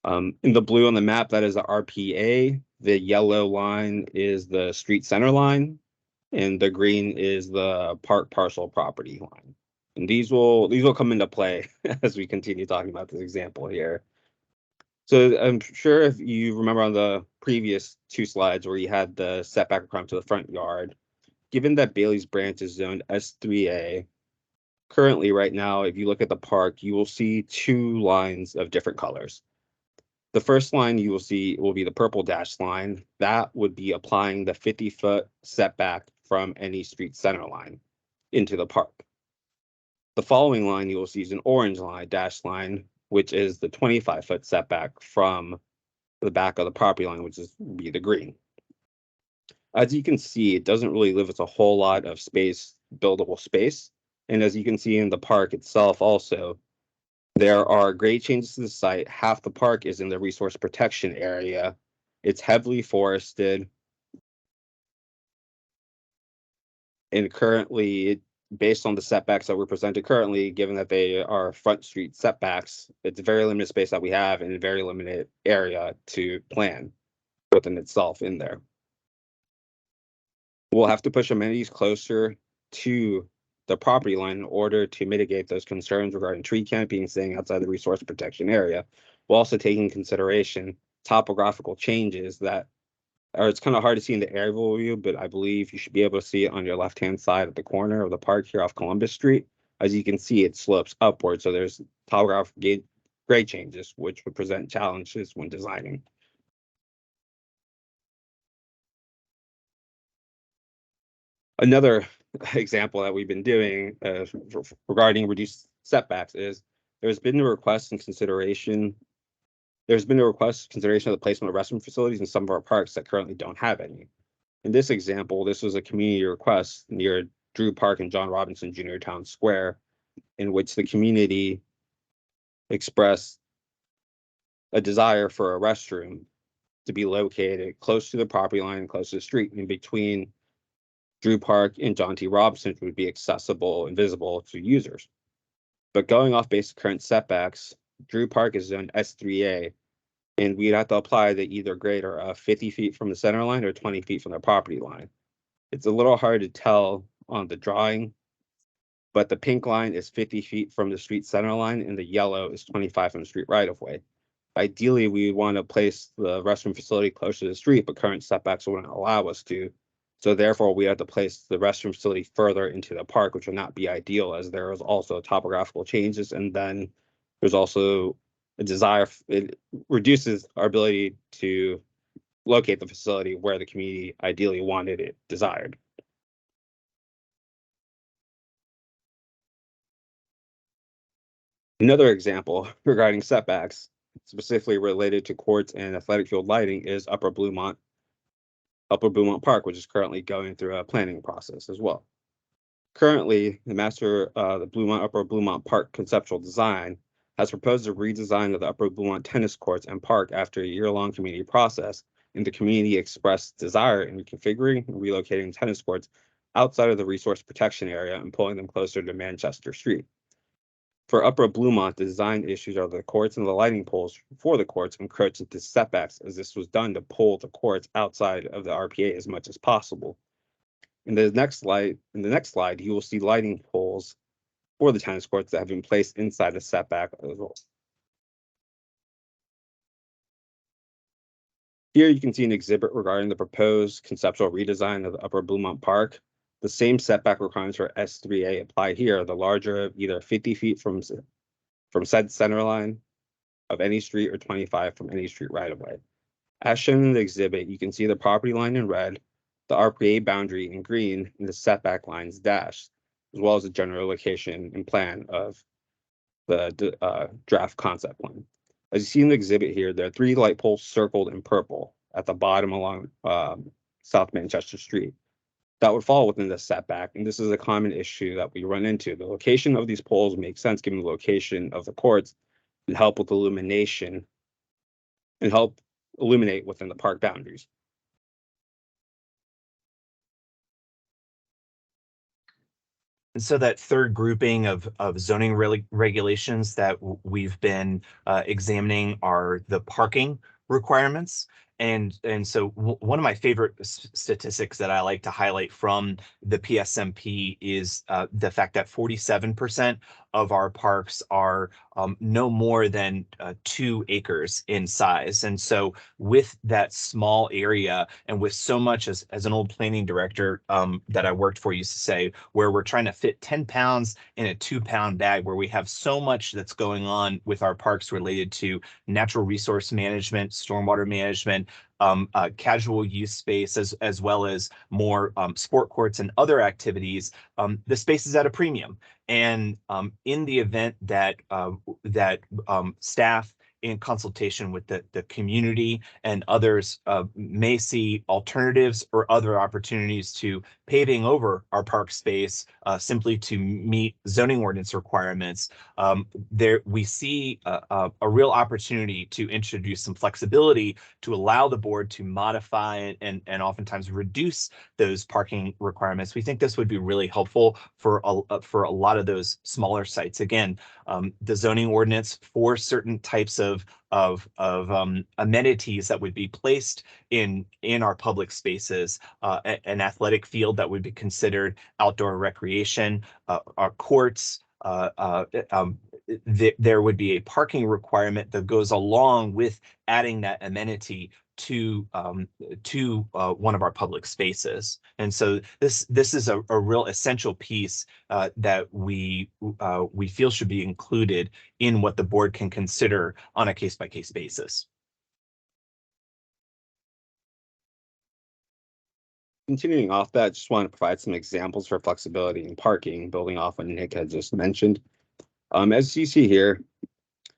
In the blue on the map, that is the RPA. The yellow line is the street center line, and the green is the park parcel property line. And these will come into play as we continue talking about this example here. So I'm sure if you remember on the previous two slides where you had the setback requirement to the front yard, given that Bailey's Branch is zoned S3A, currently right now, if you look at the park, you will see two lines of different colors. The first line you will see will be the purple dashed line. That would be applying the 50-foot setback from any street center line into the park. The following line you will see is an orange line, dashed line, which is the 25-foot setback from the back of the property line, which is be the green. As you can see, it doesn't really leave us a whole lot of space, buildable space. And as you can see in the park itself also, there are grade changes to the site. Half the park is in the resource protection area. It's heavily forested. And currently, based on the setbacks that were presented currently, given that they are front street setbacks, it's a very limited space that we have and a very limited area to plan within itself in there. We'll have to push amenities closer to the property line in order to mitigate those concerns regarding tree canopy and staying outside the resource protection area, while also taking into consideration topographical changes that are, it's kind of hard to see in the aerial view, but I believe you should be able to see it on your left-hand side at the corner of the park here off Columbus Street. As you can see, it slopes upward, so there's topographical grade changes, which would present challenges when designing. Another example that we've been doing regarding reduced setbacks is there's been a request and consideration. There's been a request consideration of the placement of restroom facilities in some of our parks that currently don't have any. In this example, this was a community request near Drew Park and John Robinson Junior Town Square, in which the community expressed a desire for a restroom to be located close to the property line, close to the street, in between Drew Park and John T. Robinson would be accessible and visible to users. But going off basic current setbacks, Drew Park is zoned S3A, and we'd have to apply the either grade or 50 feet from the center line or 20 feet from the property line. It's a little hard to tell on the drawing, but the pink line is 50 feet from the street center line and the yellow is 25 from the street right of way. Ideally, we want to place the restroom facility closer to the street, but current setbacks wouldn't allow us to. So therefore, we have to place the restroom facility further into the park, which would not be ideal, as there is also topographical changes. And then there's also a desire, it reduces our ability to locate the facility where the community ideally wanted it desired. Another example regarding setbacks, specifically related to courts and athletic field lighting, is Upper Bluemont Park, which is currently going through a planning process as well. Currently, the Upper Bluemont Park conceptual design has proposed a redesign of the Upper Bluemont tennis courts and park after a year-long community process, and the community expressed desire in reconfiguring and relocating tennis courts outside of the resource protection area and pulling them closer to Manchester Street. For Upper Bluemont, the design issues are the courts and the lighting poles for the courts encroach into setbacks, as this was done to pull the courts outside of the RPA as much as possible. In the next slide, you will see lighting poles for the tennis courts that have been placed inside the setback as well. Here you can see an exhibit regarding the proposed conceptual redesign of the Upper Bluemont Park. The same setback requirements for S3A apply here. The larger, either 50 feet from said center line of any street or 25 from any street right of way. As shown in the exhibit, you can see the property line in red, the RPA boundary in green, and the setback lines dashed, as well as the general location and plan of the draft concept plan. As you see in the exhibit here, there are 3 light poles circled in purple at the bottom along South Manchester Street. That would fall within the setback, and this is a common issue that we run into. The location of these poles makes sense given the location of the courts and help with illumination and help illuminate within the park boundaries. And so that third grouping of zoning regulations that we've been examining are the parking requirements. And so one of my favorite statistics that I like to highlight from the PSMP is the fact that 47% of our parks are no more than 2 acres in size. And so with that small area and with so much, as an old planning director that I worked for used to say, where we're trying to fit 10 pounds in a 2-pound bag, where we have so much that's going on with our parks related to natural resource management, stormwater management, casual use space, as well as more sport courts and other activities, the space is at a premium. And in the event that staff, in consultation with the community and others, may see alternatives or other opportunities to paving over our park space simply to meet zoning ordinance requirements, there we see a real opportunity to introduce some flexibility to allow the board to modify and oftentimes reduce those parking requirements. We think this would be really helpful for a lot of those smaller sites. Again, the zoning ordinance for certain types of amenities that would be placed in our public spaces, an athletic field that would be considered outdoor recreation, our courts, there would be a parking requirement that goes along with adding that amenity to one of our public spaces. And so this is a real essential piece that we feel should be included in what the board can consider on a case-by-case basis. Continuing off that, just want to provide some examples for flexibility in parking, building off what Nick had just mentioned. As you see here,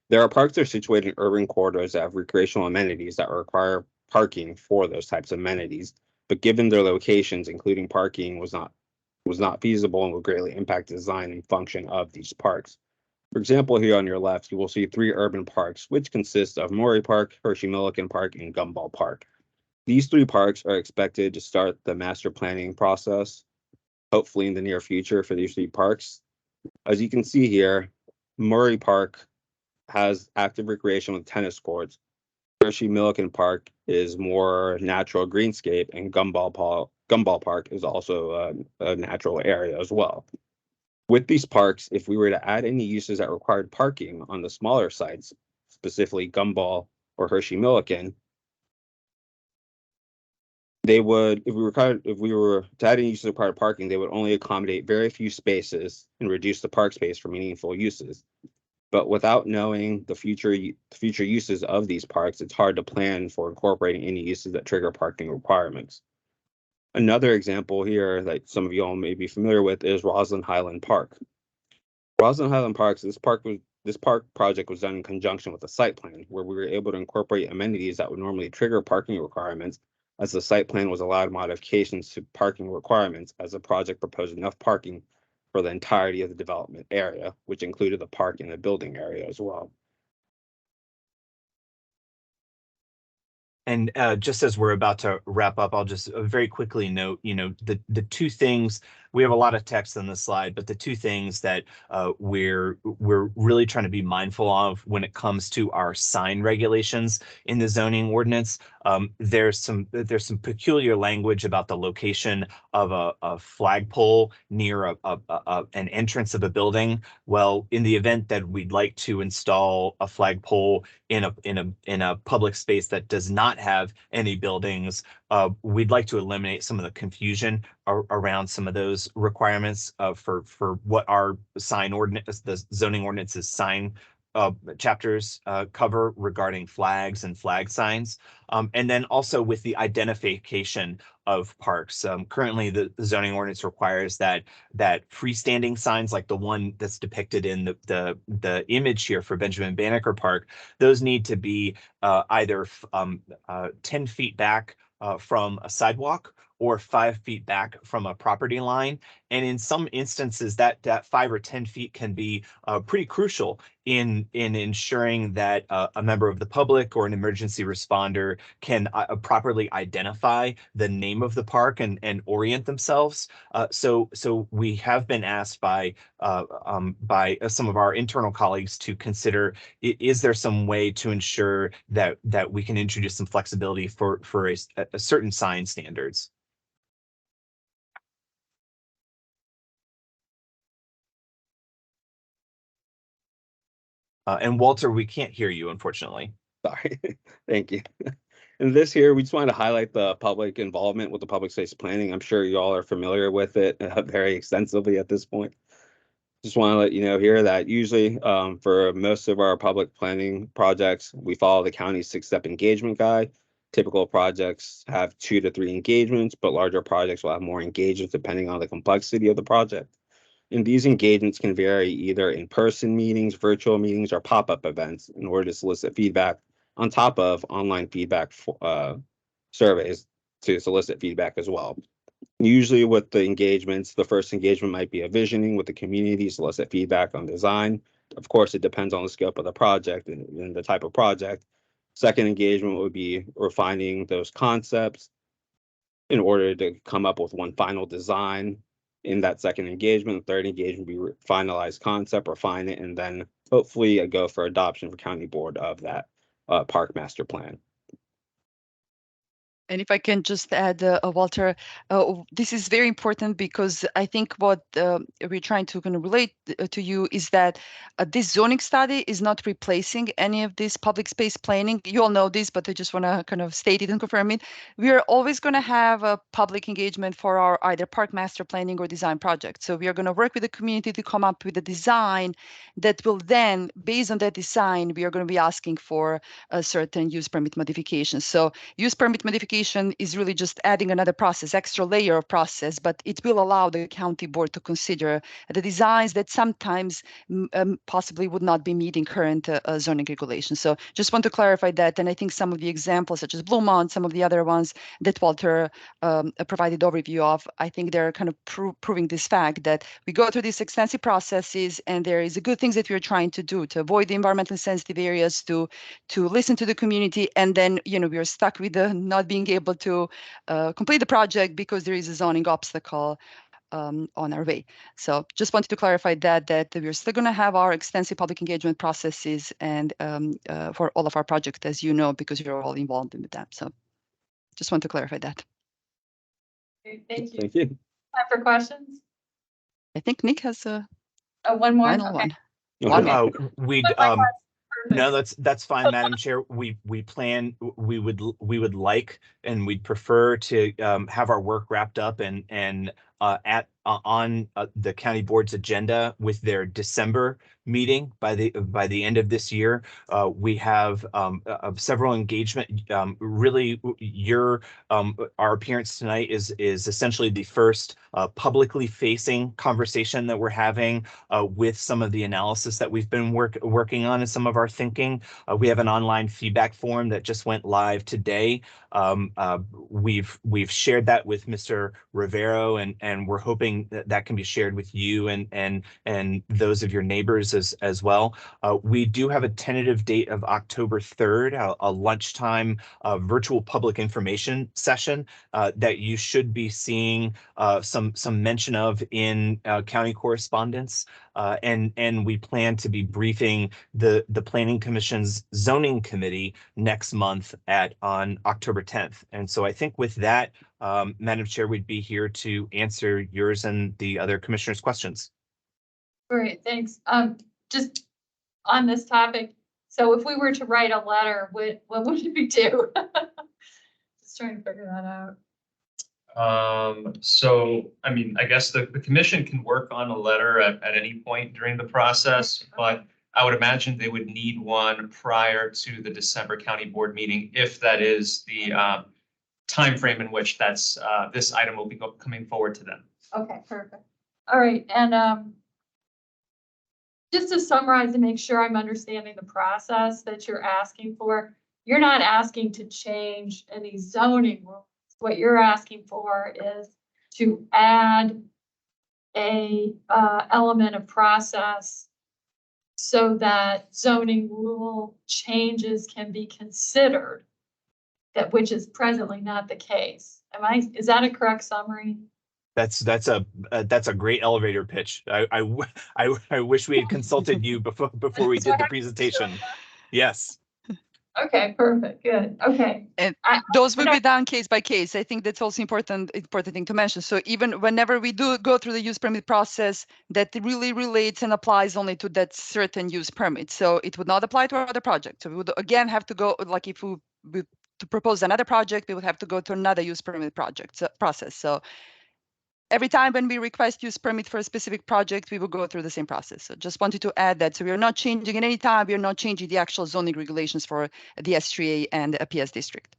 there are parks that are situated in urban corridors that have recreational amenities that require parking for those types of amenities. But given their locations, including parking was not feasible and would greatly impact the design and function of these parks. For example, here on your left, you will see 3 urban parks, which consist of Murray Park, Hershey Milliken Park, and Gumball Park. These 3 parks are expected to start the master planning process, hopefully in the near future, for these 3 parks. As you can see here, Murray Park has active recreation with tennis courts. Hershey Milliken Park is more natural greenscape, and Gumball Park is also a natural area as well. With these parks, if we were to add any uses that required parking on the smaller sites, specifically Gumball or Hershey Milliken, they would, if we were to add any uses that required parking, they would only accommodate very few spaces and reduce the park space for meaningful uses. But without knowing the future uses of these parks, it's hard to plan for incorporating any uses that trigger parking requirements. Another example here that some of you all may be familiar with is Roslyn Highland Park. Roslyn Highland Park, this park project was done in conjunction with a site plan, where we were able to incorporate amenities that would normally trigger parking requirements, as the site plan was allowed modifications to parking requirements, as the project proposed enough parking for the entirety of the development area, which included the park and the building area as well. And just as we're about to wrap up, I'll just very quickly note, the 2 things, we have a lot of text on the slide, but the 2 things that we're really trying to be mindful of when it comes to our sign regulations in the zoning ordinance. There's some peculiar language about the location of a flagpole near an entrance of a building. Well, in the event that we'd like to install a flagpole in a public space that does not have any buildings, we'd like to eliminate some of the confusion around some of those requirements for what our sign ordinance, the zoning ordinance's sign chapters cover regarding flags and flag signs. And then also with the identification of parks. Currently, the zoning ordinance requires that freestanding signs, like the one that's depicted in the image here for Benjamin Banneker Park, those need to be either 10 feet back from a sidewalk or 5 feet back from a property line. And in some instances, that 5 or 10 feet can be pretty crucial in ensuring that a member of the public or an emergency responder can properly identify the name of the park and orient themselves. So we have been asked by some of our internal colleagues to consider, is there some way to ensure that we can introduce some flexibility for a certain sign standards? And Walter, we can't hear you, unfortunately. Sorry. Thank you. And this here, we just wanted to highlight the public involvement with the public space planning. I'm sure you all are familiar with it very extensively at this point. Just want to let you know here that usually for most of our public planning projects, we follow the county's 6-step engagement guide. Typical projects have 2 to 3 engagements, but larger projects will have more engagements depending on the complexity of the project. And these engagements can vary either in-person meetings, virtual meetings, or pop-up events in order to solicit feedback on top of online feedback surveys to solicit feedback as well. Usually with the engagements, the first engagement might be a visioning with the community, solicit feedback on design. Of course, it depends on the scope of the project and the type of project. Second engagement would be refining those concepts in order to come up with one final design. In that second engagement, third engagement would be finalize concept, refine it, and then hopefully go for adoption for county board of that park master plan. And if I can just add, Walter, this is very important because I think what we're trying to kind of relate to you is that this zoning study is not replacing any of this public space planning. You all know this, but I just want to kind of state it and confirm it. We are always going to have a public engagement for our either park master planning or design project. So we are going to work with the community to come up with a design that will then, based on that design, we are going to be asking for a certain use permit modification. So use permit modification is really just adding another process, extra layer of process, but it will allow the county board to consider the designs that sometimes possibly would not be meeting current zoning regulations. So just want to clarify that. And I think some of the examples, such as Bluemont, some of the other ones that Walter provided overview of, I think they're kind of proving this fact that we go through these extensive processes and there is good things that we're trying to do to avoid the environmentally sensitive areas, to listen to the community, and then, you know, we are stuck with the not being able to complete the project because there is a zoning obstacle on our way. So just wanted to clarify that we're still going to have our extensive public engagement processes and for all of our projects, as you know, because you're all involved in that. So just want to clarify that. Okay, thank you. Thank you. Time for questions? I think Nick has a One more. final Okay. one. We'd no, that's fine, Madam Chair. We would like and we'd prefer to have our work wrapped up and on the county board's agenda with their December meeting by the end of this year. We have several engagement. Really, our appearance tonight is essentially the first publicly facing conversation that we're having with some of the analysis that we've been working on and some of our thinking. We have an online feedback form that just went live today. We've shared that with Mr. Rivero, and we're hoping that can be shared with you and those of your neighbors as well. We do have a tentative date of October 3rd, a lunchtime virtual public information session that you should be seeing some mention of in county correspondence. And we plan to be briefing the Planning Commission's Zoning Committee next month on October 10th. And so I think with that, Madam Chair, we'd be here to answer yours and the other commissioners' questions. Great, thanks. Just on this topic, so if we were to write a letter, what would we do? Just trying to figure that out. So, I mean, I guess the commission can work on a letter at any point during the process, but I would imagine they would need one prior to the December county board meeting, if that is the time frame in which this item will be coming forward to them. Okay, perfect. All right, and just to summarize and make sure I'm understanding the process that you're asking for, you're not asking to change any zoning rules. What you're asking for is to add a element of process so that zoning rule changes can be considered, that which is presently not the case. Is that a correct summary? That's a great elevator pitch. I wish we had consulted you before we did the presentation. Yes. Okay, perfect, good, okay. And I- those will I- be done case by case. I think that's also important thing to mention. So even whenever we do go through the use permit process, that really relates and applies only to that certain use permit. So it would not apply to our other project. So we would again have to go, like if we to propose another project, we would have to go to another use permit process. So every time when we request use permit for a specific project, we will go through the same process. So just wanted to add that. So we are not changing at any time. We are not changing the actual zoning regulations for the S3A and a PS district.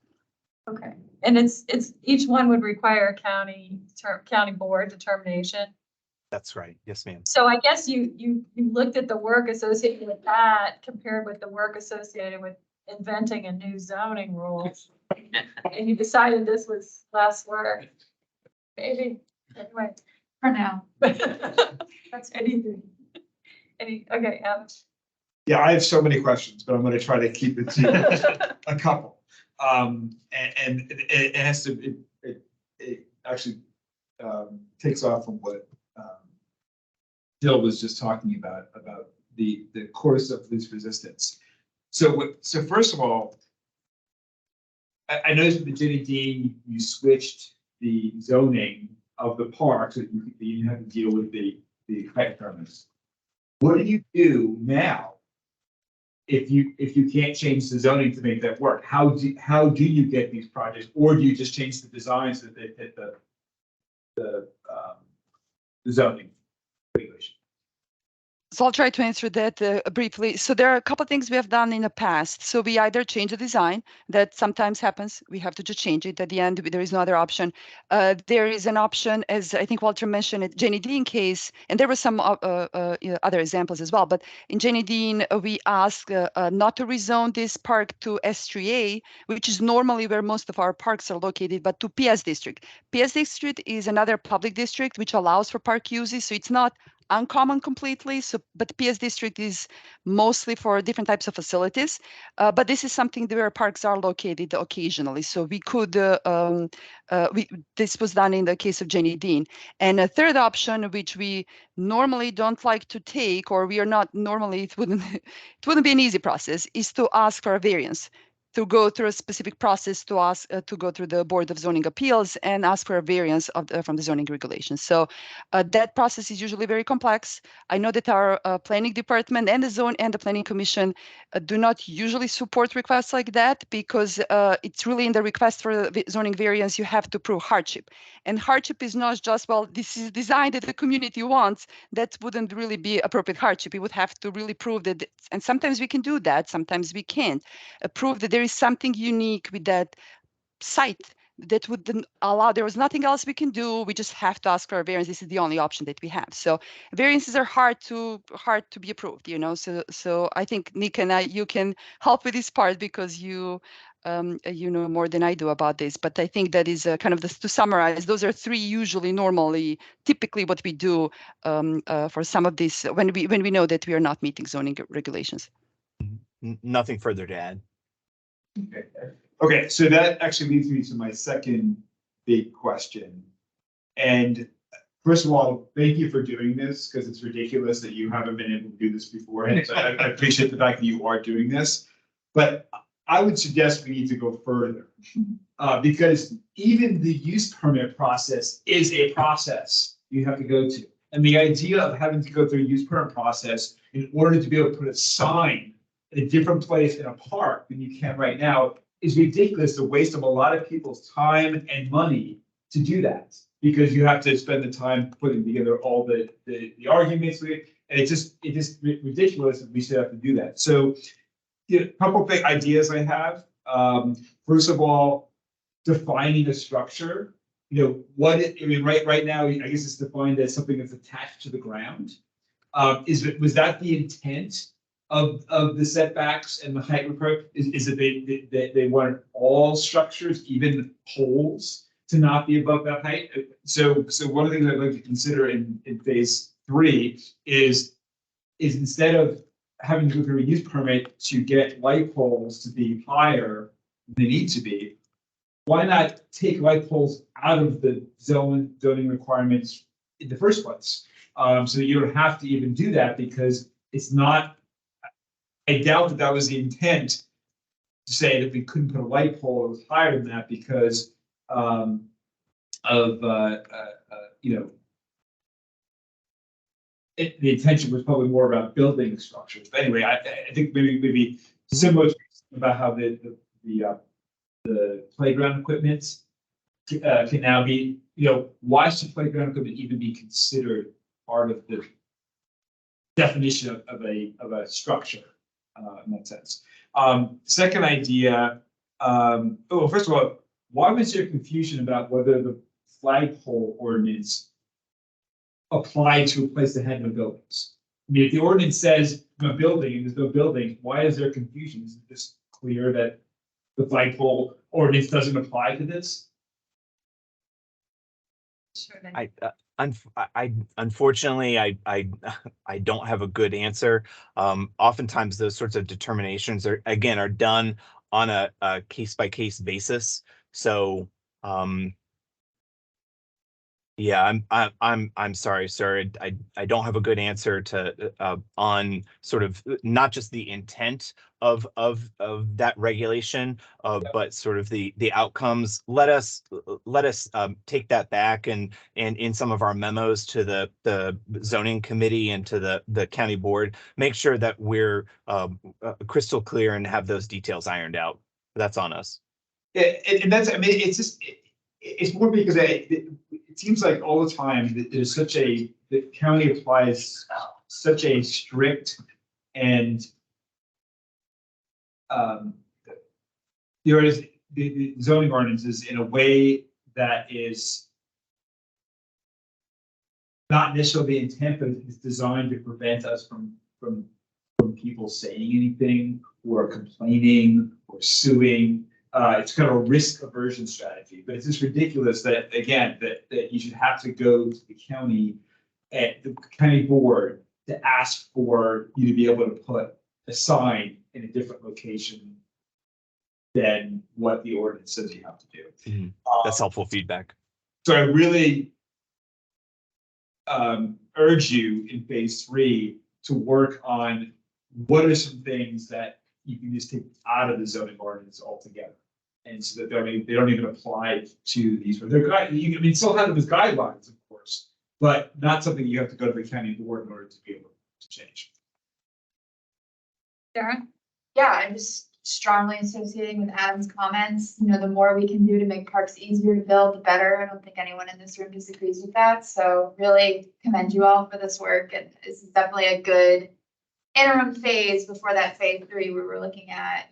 Okay, and it's each one would require a county board determination. That's right. Yes, ma'am. So I guess you looked at the work associated with that compared with the work associated with inventing a new zoning rule. And you decided this was less work. Maybe, anyway, for now. That's anything. Okay, Yeah, I have so many questions, but I'm gonna try to keep it to a couple. And it has to, it actually takes off from what Jill was just talking about the course of least resistance. So first of all, I noticed with the JD, you switched the zoning of the park so that you didn't have to deal with the height permits. What do you do now if you can't change the zoning to make that work? How do you get these projects, or do you just change the designs so that they fit the zoning regulation? So I'll try to answer that briefly. So there are a couple of things we have done in the past. So we either change the design, that sometimes happens. We have to just change it. At the end, there is no other option. There is an option, as I think Walter mentioned, at Jenny Dean case, and there were some other examples as well. But in Jenny Dean, we ask not to rezone this park to S3A, which is normally where most of our parks are located, but to PS district. PS district is another public district which allows for park uses. So it's not uncommon completely. So, but PS district is mostly for different types of facilities. But this is something where parks are located occasionally. So we could, this was done in the case of Jenny Dean. And a third option, which we normally don't like to take, or we are not normally, it wouldn't be an easy process, is to ask for a variance, to go through a specific process to ask to go through the Board of Zoning Appeals and ask for a variance from the zoning regulations. So that process is usually very complex. I know that our planning department and the planning commission do not usually support requests like that, because it's really in the request for the zoning variance, you have to prove hardship. And hardship is not just, well, this is design that the community wants. That wouldn't really be appropriate hardship. You would have to really prove that, and sometimes we can do that, sometimes we can't. Prove that there is something unique with that site that would then allow, there was nothing else we can do. We just have to ask for a variance. This is the only option that we have. So variances are hard to be approved, you know. So I think Nick and you can help with this part, because you know more than I do about this. But I think that is kind of to summarize, those are three typically what we do for some of these when we know that we are not meeting zoning regulations. Nothing further to add. Okay, so that actually leads me to my second big question. And first of all, thank you for doing this, because it's ridiculous that you haven't been able to do this before. And so I appreciate the fact that you are doing this. But I would suggest we need to go further, because even the use permit process is a process you have to go to. And the idea of having to go through a use permit process in order to be able to put a sign in a different place in a park than you can right now is ridiculous, a waste of a lot of people's time and money to do that, because you have to spend the time putting together all the arguments with it, and it's just ridiculous that we should have to do that. So, a couple of big ideas I have. First of all, defining a structure. Right now, I guess it's defined as something that's attached to the ground. Was that the intent of the setbacks and the height requirement? Is that they want all structures, even poles, to not be above that height? So one of the things I'd like to consider in phase 3 is instead of having to go through a use permit to get light poles to be higher than they need to be, why not take light poles out of the zoning requirements in the first place? So that you don't have to even do that, because it's not, I doubt that was the intent to say that we couldn't put a light pole that was higher than that because the intention was probably more about building structures. But anyway, I think maybe similar about how the playground equipment can now be, why should playground equipment even be considered part of the definition of a structure in that sense? Second idea, first of all, why was there confusion about whether the flagpole ordinance applied to a place that had no buildings? I mean, if the ordinance says a building and there's no building, why is there confusion? Is it just clear that the flagpole ordinance doesn't apply to this? Unfortunately, I don't have a good answer. Oftentimes those sorts of determinations are done on a case-by-case basis. So, yeah, I'm sorry, sir. I don't have a good answer to on sort of not just the intent of that regulation, but sort of the outcomes. Let us take that back and in some of our memos to the zoning committee and to the county board, make sure that we're crystal clear and have those details ironed out. That's on us. Yeah, and that's, I mean, it's just, it's more because it seems like all the time that there's the county applies such a strict and there is the zoning ordinances in a way that is not necessarily the intent, but it's designed to prevent us from people saying anything or complaining or suing. It's kind of a risk aversion strategy, but it's just ridiculous that, again, that you should have to go to the county at the county board to ask for you to be able to put a sign in a different location than what the ordinance says you have to do. That's helpful feedback. So I really urge you in phase 3 to work on what are some things that you can just take out of the zoning ordinance altogether. And so that they don't even apply to these. You still have them as guidelines, of course, but not something you have to go to the county board in order to be able to change. Sarah? Yeah, I'm just strongly associating with Adam's comments. The more we can do to make parks easier to build, the better. I don't think anyone in this room disagrees with that. So really commend you all for this work. And this is definitely a good interim phase before that phase 3 where we're looking at,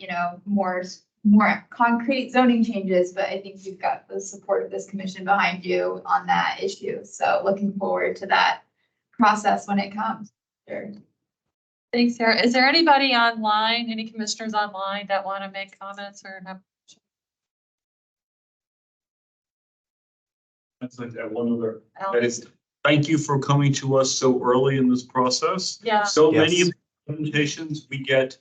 more concrete zoning changes. But I think you've got the support of this commission behind you on that issue. So looking forward to that process when it comes. Sure. Thanks, Sarah. Is there anybody online, any commissioners online that want to make comments or have? I'd like to add one other. That is, thank you for coming to us so early in this process. Yeah. So many presentations, we get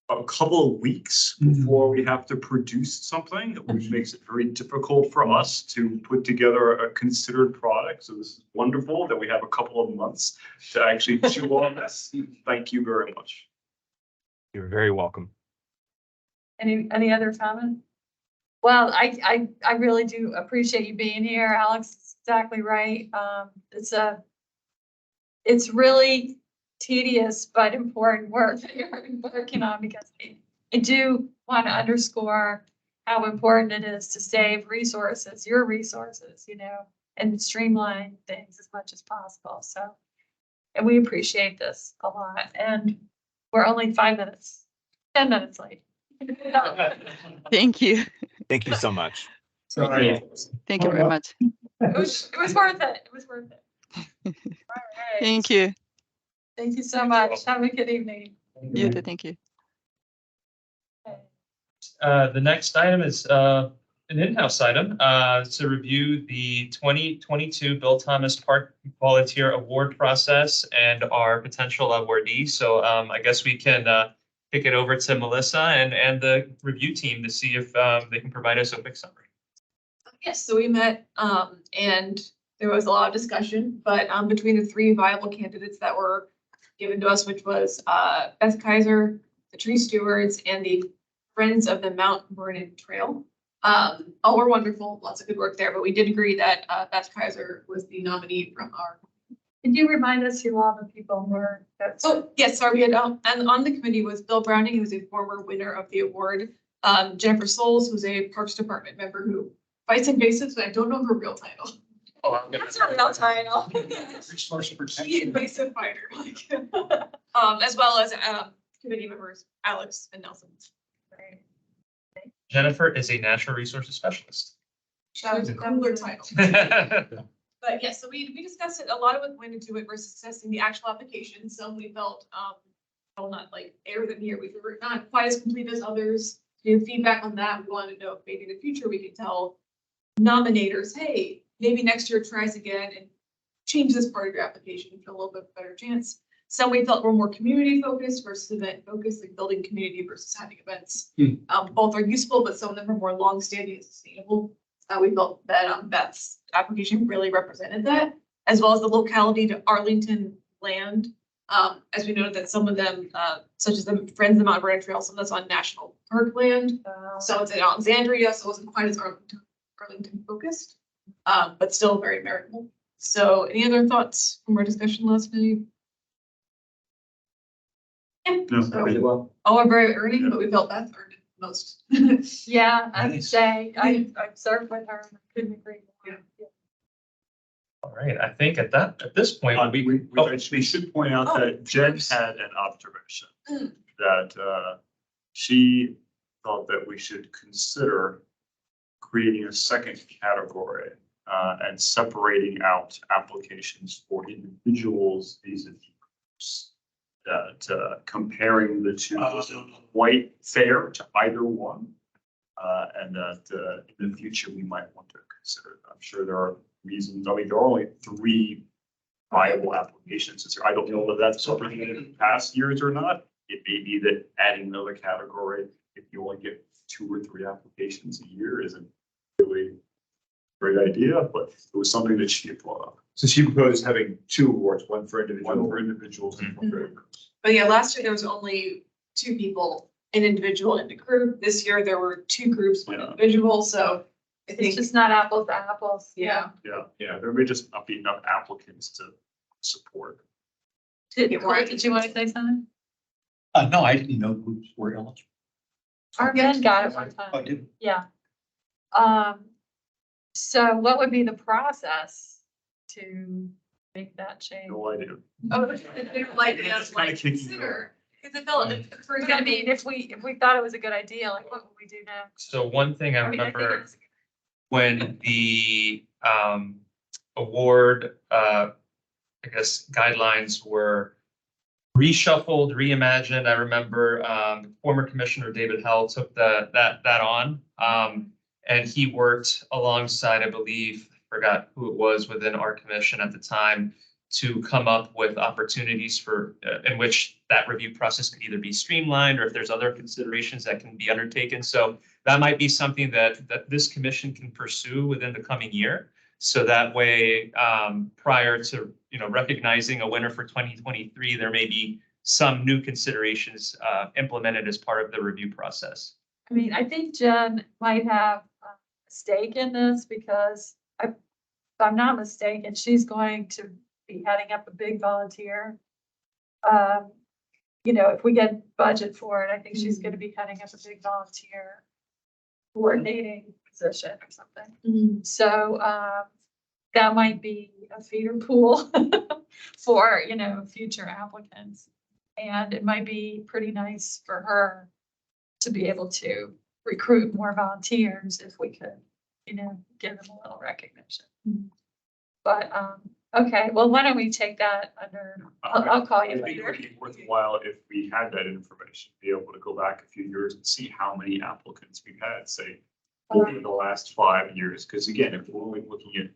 a couple of weeks before we have to produce something, which makes it very difficult for us to put together a considered product. So this is wonderful that we have a couple of months to actually chew on this. Thank you very much. You're very welcome. Any other comment? Well, I really do appreciate you being here. Alex is exactly right. It's really tedious but important work that you're working on, because I do want to underscore how important it is to save resources, your resources, and streamline things as much as possible. So, and we appreciate this a lot. And we're only 10 minutes late. Thank you. Thank you so much. Sorry. Thank you very much. It was worth it. It was worth it. All right. Thank you. Thank you so much. Have a good evening. You too. Thank you. The next item is an in-house item, to review the 2022 Bill Thomas Park Volunteer Award process and our potential awardee. So I guess we can kick it over to Melissa and the review team to see if they can provide us a quick summary. Yes, so we met, and there was a lot of discussion, but between the three viable candidates that were given to us, which was Beth Kaiser, the Tree Stewards, and the Friends of the Mount Vernon Trail. All were wonderful, lots of good work there, but we did agree that Beth Kaiser was the nominee from our. Can you remind us who all the people were? Oh, yes, sorry, we had, and on the committee was Bill Browning, who's a former winner of the award. Jennifer Souls, who's a Parks Department member who fights invasives, but I don't know her real title. Oh, That's her real title. Resource Key protection. invasive fighter. As well as committee members, Alex and Nelson. Jennifer is a natural resources specialist. That was a cooler title. But yes, so we discussed it a lot with when to do it versus assessing the actual application. Some we felt, well, not like error than here. We were not quite as complete as others. We have feedback on that. We wanted to know if maybe in the future we could tell nominators, hey, maybe next year try us again and change this part of your application for a little bit better chance. Some we felt were more community focused versus event focused, like building community versus having events. Both are useful, but some of them are more long-standing and sustainable. We felt that Beth's application really represented that, as well as the locality to Arlington land. As we noted that some of them, such as the Friends of the Mount Vernon Trail, some that's on national park land. So it's in Alexandria, so it wasn't quite as Arlington focused, but still very meritable. So any other thoughts from our discussion last night? Yeah, No, so really well. all are very earning, but we felt Beth earned it most. Yeah, I would say, I served with her, couldn't agree more. All right, I think at this point, We should point out that Jen had an observation that she thought that we should consider creating a second category and separating out applications for individuals vis-a-vis groups. That comparing the two isn't quite fair to either one. And that in the future, we might want to consider. I'm sure there are reasons. I mean, there are only 3 viable applications. I don't know whether that's something in past years or not. It may be that adding another category, if you only get 2 or 3 applications a year, isn't really a great idea, but it was something that she had brought up. So she proposed having 2 awards, one for individuals. One for individuals and one for groups. But yeah, last year there was only 2 people, an individual and a group. This year there were 2 groups, 1 individual, so I It's think, just not apples to apples. yeah. Yeah, there may just not be enough applicants to support. Did you want to say something? No, I didn't know groups were eligible. Our men got it one Oh, time. did. Yeah. So what would be the process to make that change? No idea. Oh, they're like, It's kind of kicking. consider, because it felt, for I mean, if we thought it was a good idea, like what would we do next? so one thing I I mean, I think remember it's- when the award, I guess, guidelines were reshuffled, reimagined. I remember former Commissioner David Hell took that on. And he worked alongside, I believe, forgot who it was within our commission at the time, to come up with opportunities for in which that review process could either be streamlined or if there's other considerations that can be undertaken. So that might be something that this commission can pursue within the coming year. So that way, prior to recognizing a winner for 2023, there may be some new considerations implemented as part of the review process. I mean, I think Jen might have a stake in this because if I'm not mistaken, she's going to be heading up a big volunteer. If we get budget for it, I think she's going to be heading up a big volunteer coordinating position or something. So that might be a feeder pool for, future applicants. And it might be pretty nice for her to be able to recruit more volunteers if we could, give them a little recognition. But, okay, well, why don't we take that under, I'll call I you think it later. would be worthwhile if we had that information, be able to go back a few years and see how many applicants we've had, say, over the last 5 years, because again, if we're only looking at,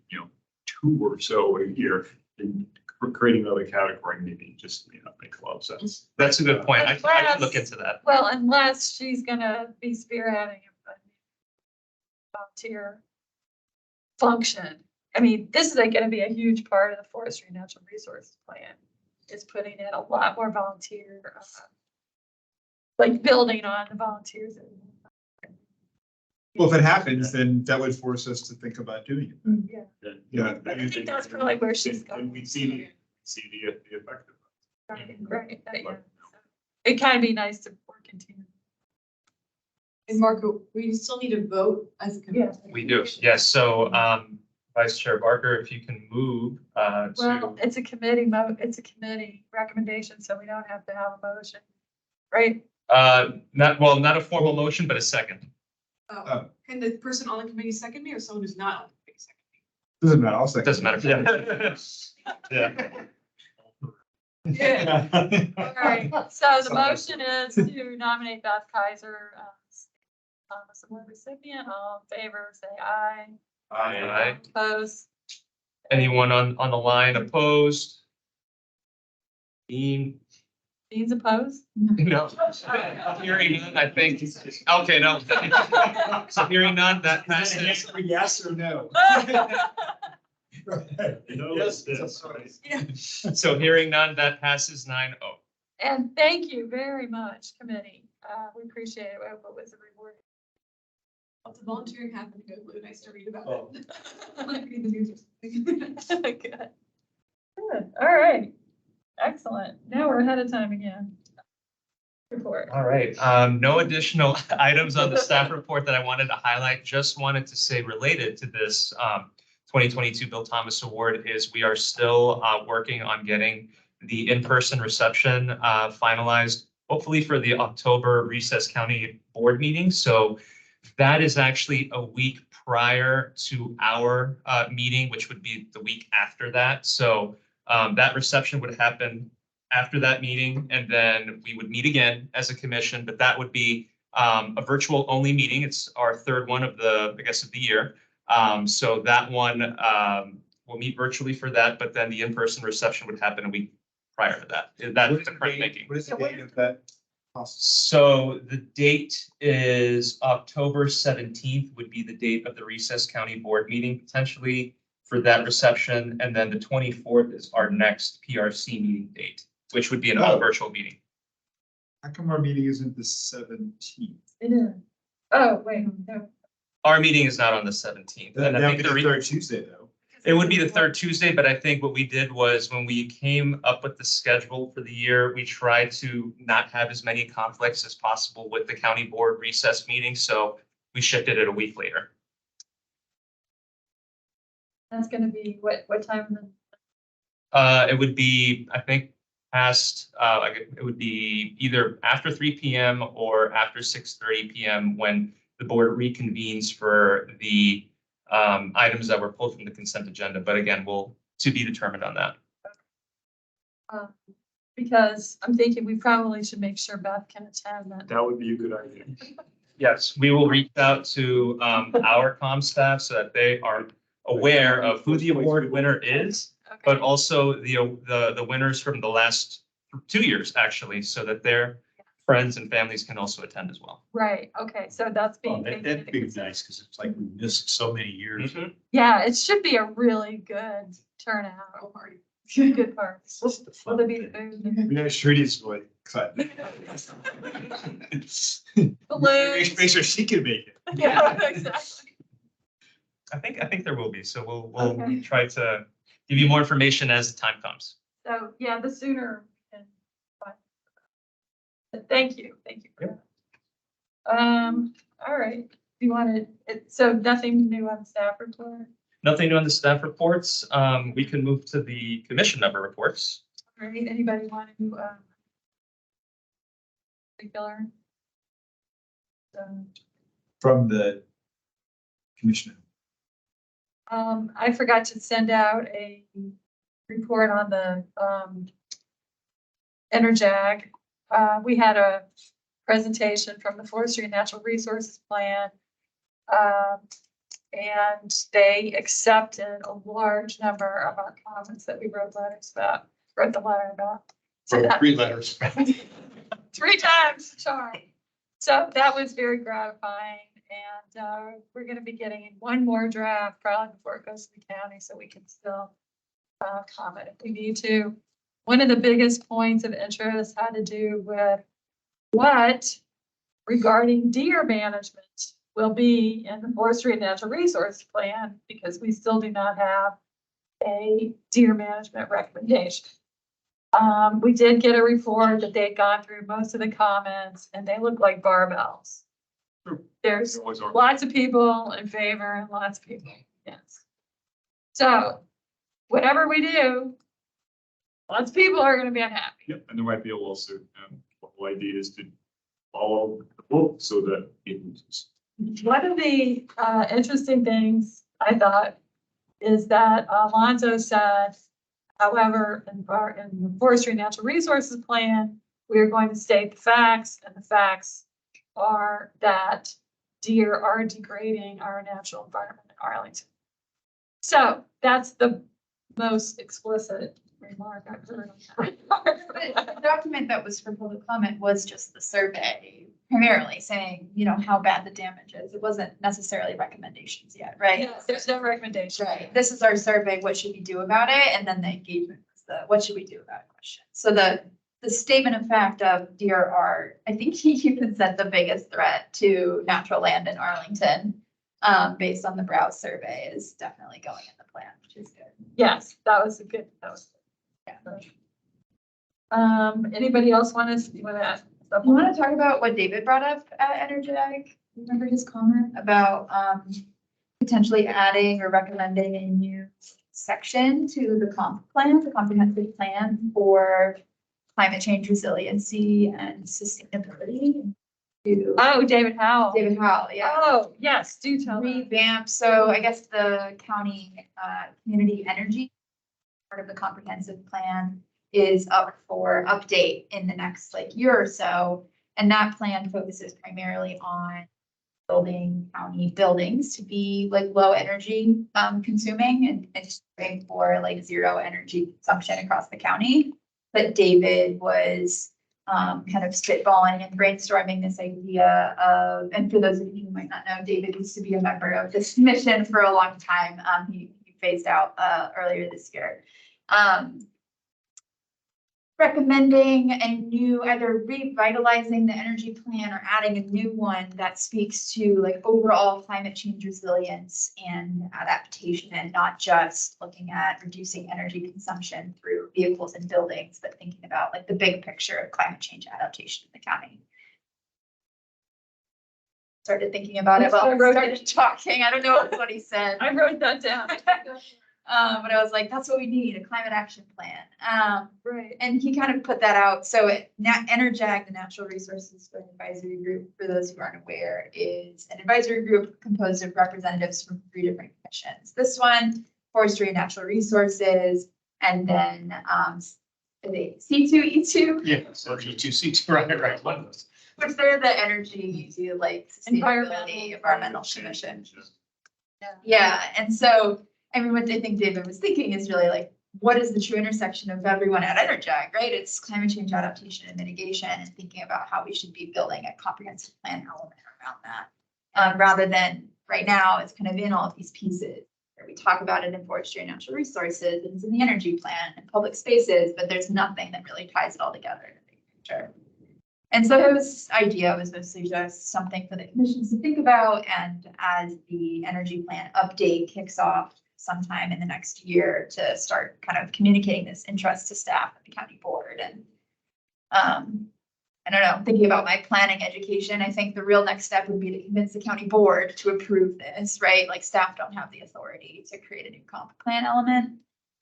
2 or so a year, then we're creating another category, maybe just, makes a lot of sense. That's a good point. I can look into that. Well, unless she's gonna be spearheading a volunteer function. I mean, this is like gonna be a huge part of the forestry and natural resources plan. Is putting in a lot more volunteer, like building on the volunteers. Well, if it happens, then that would force us to think about doing it. Yeah. Yeah. I think that's probably where she's going. And we see the effect of Right, right, yeah. It kind of be nice to work in team. And Marco, we still need to vote as a committee. We do, yes. So, Vice Chair Barker, if you can move, Well, to, it's a committee it's a committee recommendation, so we don't have to have a motion, right? not a formal motion, but a second. Oh, can the person on the committee second me or someone who's not on the committee second me? Doesn't matter, I'll second. Doesn't matter. Yeah. Yeah. All right, so the motion is to nominate Beth Kaiser as Thomas Award recipient. All in favor, say aye. Aye. Opposed? Anyone on the line opposed? Dean? Dean's opposed? No. Hearing none, I think, okay, no. So hearing none, that passes. Yes or no? Yes, Yeah. So hearing none, that passes 9-0. And thank you very much, committee. We appreciate it. What was the reward? Well, the volunteering happened to go really nice to read about Oh. it. I might read the news or something. Good. Good. All right. Excellent. Now we're ahead of time again. Report. All right, no additional items on the staff report that I wanted to highlight. Just wanted to say related to this 2022 Bill Thomas Award is we are still working on getting the in-person reception finalized, hopefully for the October Recess County Board meeting. So that is actually a week prior to our meeting, which would be the week after that. So that reception would happen after that meeting, and then we would meet again as a commission, but that would be a virtual only meeting. It's our third one of the, I guess, of the year. So that one, we'll meet virtually for that, but then the in-person reception would happen a week prior to that. That's the current thinking. What is the date of that? So the date is October 17th would be the date of the Recess County Board meeting potentially for that reception. And then the 24th is our next PRC meeting date, which would be an all virtual meeting. How come our meeting isn't the 17th? It is. Oh, wait, no. Our meeting is not on the 17th. And I That would think be the the third Tuesday, though. It would be the third Tuesday, but I think what we did was when we came up with the schedule for the year, we tried to not have as many conflicts as possible with the county board recess meeting. So we shifted it a week later. That's gonna be what time of the? It would be, I think, past, it would be either after 3 p.m. or after 6:30 p.m. when the board reconvenes for the items that were pulled from the consent agenda. But again, we'll to be determined on that. Because I'm thinking we probably should make sure Beth can attend that. That would be a good idea. Yes, we will reach out to our comm staff so that they are aware of who the award winner is, Okay. but also the winners from the last 2 years, actually, so that their friends and families can also attend as well. Right, okay, so that's being. taken That'd into be consideration. nice, because it's like we missed so many years. Yeah, it should be a really good turnout. Good part. Just the Will fun there be thing. food? We know Shrudi's really excited. Balloons. Make sure she can make it. Yeah, exactly. I think there will be, so we'll Okay. try to give you more information as the time comes. So, yeah, the sooner. we can find- But thank you for that. All right, you wanted, so nothing new on staff report? Nothing new on the staff reports. We can move to the commission member reports. All right, anybody want to, particular? From the commissioner. I forgot to send out a report on the, Enerjag. We had a presentation from the Forestry and Natural Resources Plan. And they accepted a large number of our comments that we wrote the letter about. So that- 3 letters. 3 times, charm. So that was very gratifying, and we're gonna be getting one more draft probably before it goes to the county, so we can still comment if we need to. One of the biggest points of interest had to do with what regarding deer management will be in the Forestry and Natural Resource Plan, because we still do not have a deer management recommendation. We did get a report that they had gone through most of the comments, and they look like barbells. There's Always are. lots of people in favor and lots of people against. So whatever we do, lots of people are gonna be unhappy. Yep, and there might be a lawsuit, and the whole idea is to follow the book so that it loses. One of the interesting things I thought is that Alonzo said, however, in the Forestry and Natural Resources Plan, we are going to state the facts, and the facts are that deer are degrading our natural environment in Arlington. So that's the most explicit remark I've heard on that. The document that was for public comment was just the survey, primarily saying, you know, how bad the damage is. It wasn't necessarily recommendations yet, right? Yes, there's no recommendation. Right. This is our survey. What should we do about it? And then the engagement was the, what should we do about it question. So the statement of fact of deer are, I think he even said, the biggest threat to natural land in Arlington, based on the Browse survey, is definitely going in the plan, which is good. Yes, that was good. Anybody else want to, you want to ask? You want to talk about what David brought up at Energetic? Remember his comment about potentially adding or recommending a new section to the the comprehensive plan for climate change resiliency and sustainability? Oh, David Howell. David Howell, yeah. Oh, yes, do tell me. Revamp. So I guess the county community energy part of the comprehensive plan is up for update in the next year or so. And that plan focuses primarily on building county buildings to be low energy consuming and striving for zero energy consumption across the county. But David was kind of spitballing and brainstorming this idea of, and for those of you who might not know, David used to be a member of this commission for a long time. He phased out earlier this year. Recommending a new, either revitalizing the energy plan or adding a new one that speaks to overall climate change resilience and adaptation, and not just looking at reducing energy consumption through vehicles and buildings, but thinking about the big picture of climate change adaptation in the county. Started thinking about it while we started talking. I don't know what he said. I wrote that down. But I was like, that's what we need, a climate action plan. Right. And he kind of put that out. So Energag, the Natural Resources Advisory Group, for those who aren't aware, is an advisory group composed of representatives from 3 different commissions. This one, Forestry and Natural Resources, and then C2, E2? Yeah, so G2C2, right, one of those. Which they're the energy, sustainability, environmental commission. Yeah, and so what I think David was thinking is really what is the true intersection of everyone at Energag, right? It's climate change adaptation and mitigation, and thinking about how we should be building a comprehensive plan element around that. Rather than right now, it's kind of in all of these pieces where we talk about it in forestry and natural resources, and it's in the energy plan and public spaces, but there's nothing that really ties it all together in the big picture. And so his idea was mostly just something for the commissions to think about, and as the energy plan update kicks off sometime in the next year, to start kind of communicating this interest to staff at the county board. And I don't know, thinking about my planning education, I think the real next step would be to convince the county board to approve this, right? Staff don't have the authority to create a new comp plan element.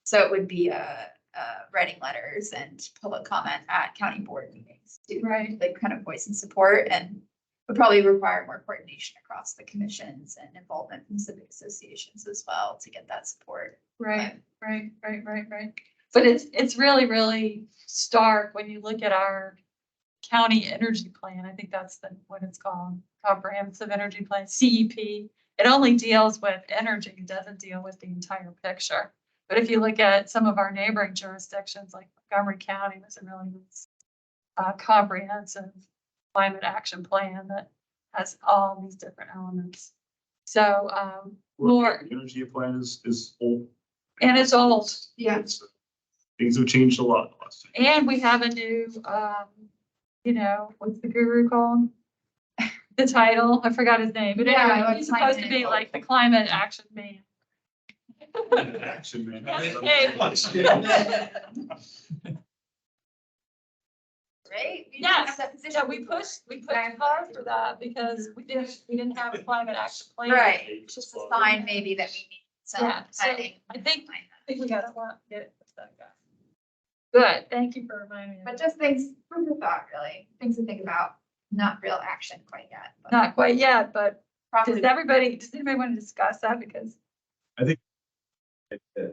So it would be writing letters and public comment at county board meetings to kind of voice and support, and would probably require more coordination across the commissions and involvement from civic associations as well to get that support. Right. But it's really, really stark when you look at our county energy plan. I think that's what it's called, comprehensive energy plan, CEP. It only deals with energy, it doesn't deal with the entire picture. But if you look at some of our neighboring jurisdictions, like Montgomery County, there's a really nice, comprehensive climate action plan that has all these different elements. So, more, The energy plan is old. and it's old. Yeah. Things have changed a lot. Last time. And we have a new, you know, what's the guru called? The title, I forgot his name, but Yeah, anyway, like he's supposed to be like the climate action man. Action man. Right? Yes, yeah, we pushed hard for that because we didn't have a climate action plan. Right, it's just a sign maybe that we need some Yeah, so funding. I think we gotta get it. Good, thank you for reminding me. But just things, food for thought, really, things to think about, not real action quite yet. but Not quite yet, but Probably. does anybody want to discuss that? Because, Okay.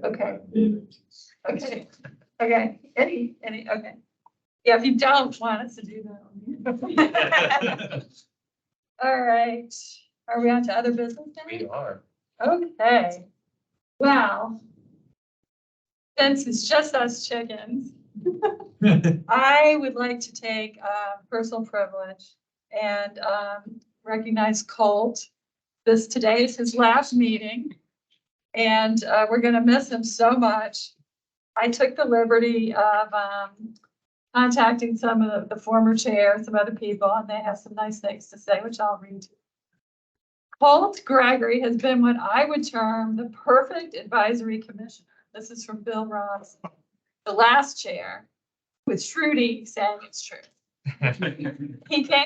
okay, okay. Yeah, if you don't want us to do that. All right, are we on to other business now? We are. Okay, well, since it's just us chickens, I would like to take personal privilege and recognize Colt. Today is his last meeting, and we're gonna miss him so much. I took the liberty of contacting some of the former chairs, some other people, and they have some nice things to say, which I'll read to you. Colt Gregory has been what I would term the perfect advisory commissioner. This is from Bill Ross, the last chair, with Trudy saying it's true. He came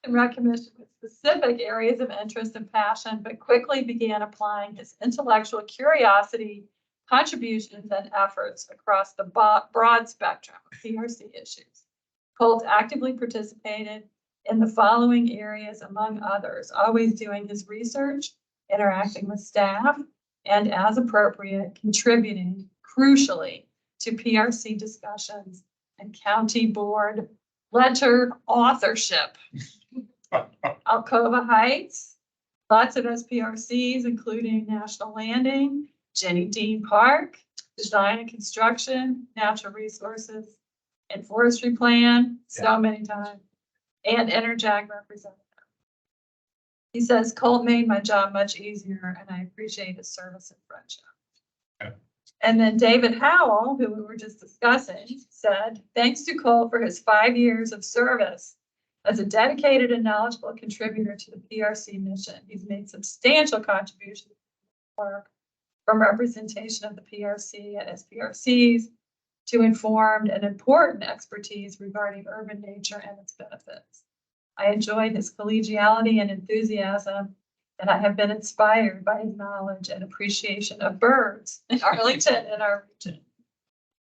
in recognition with specific areas of interest and passion, but quickly began applying his intellectual curiosity, contributions, and efforts across the broad spectrum of PRC issues. Colt actively participated in the following areas, among others, always doing his research, interacting with staff, and as appropriate, contributing crucially to PRC discussions and county board letter authorship. Alcova Heights, lots of SPRCs, including National Landing, Jenny Dean Park, Design and Construction, Natural Resources, and Forestry Plan, so many times, and Interjag representative. He says, Colt made my job much easier, and I appreciate his service and friendship. Okay. And then David Howell, who we were just discussing, said, thanks to Colt for his 5 years of service as a dedicated and knowledgeable contributor to the PRC mission. He's made substantial contributions to work from representation of the PRC at SPRCs to informed and important expertise regarding urban nature and its benefits. I enjoyed his collegiality and enthusiasm, and I have been inspired by his knowledge and appreciation of birds in Arlington and our region.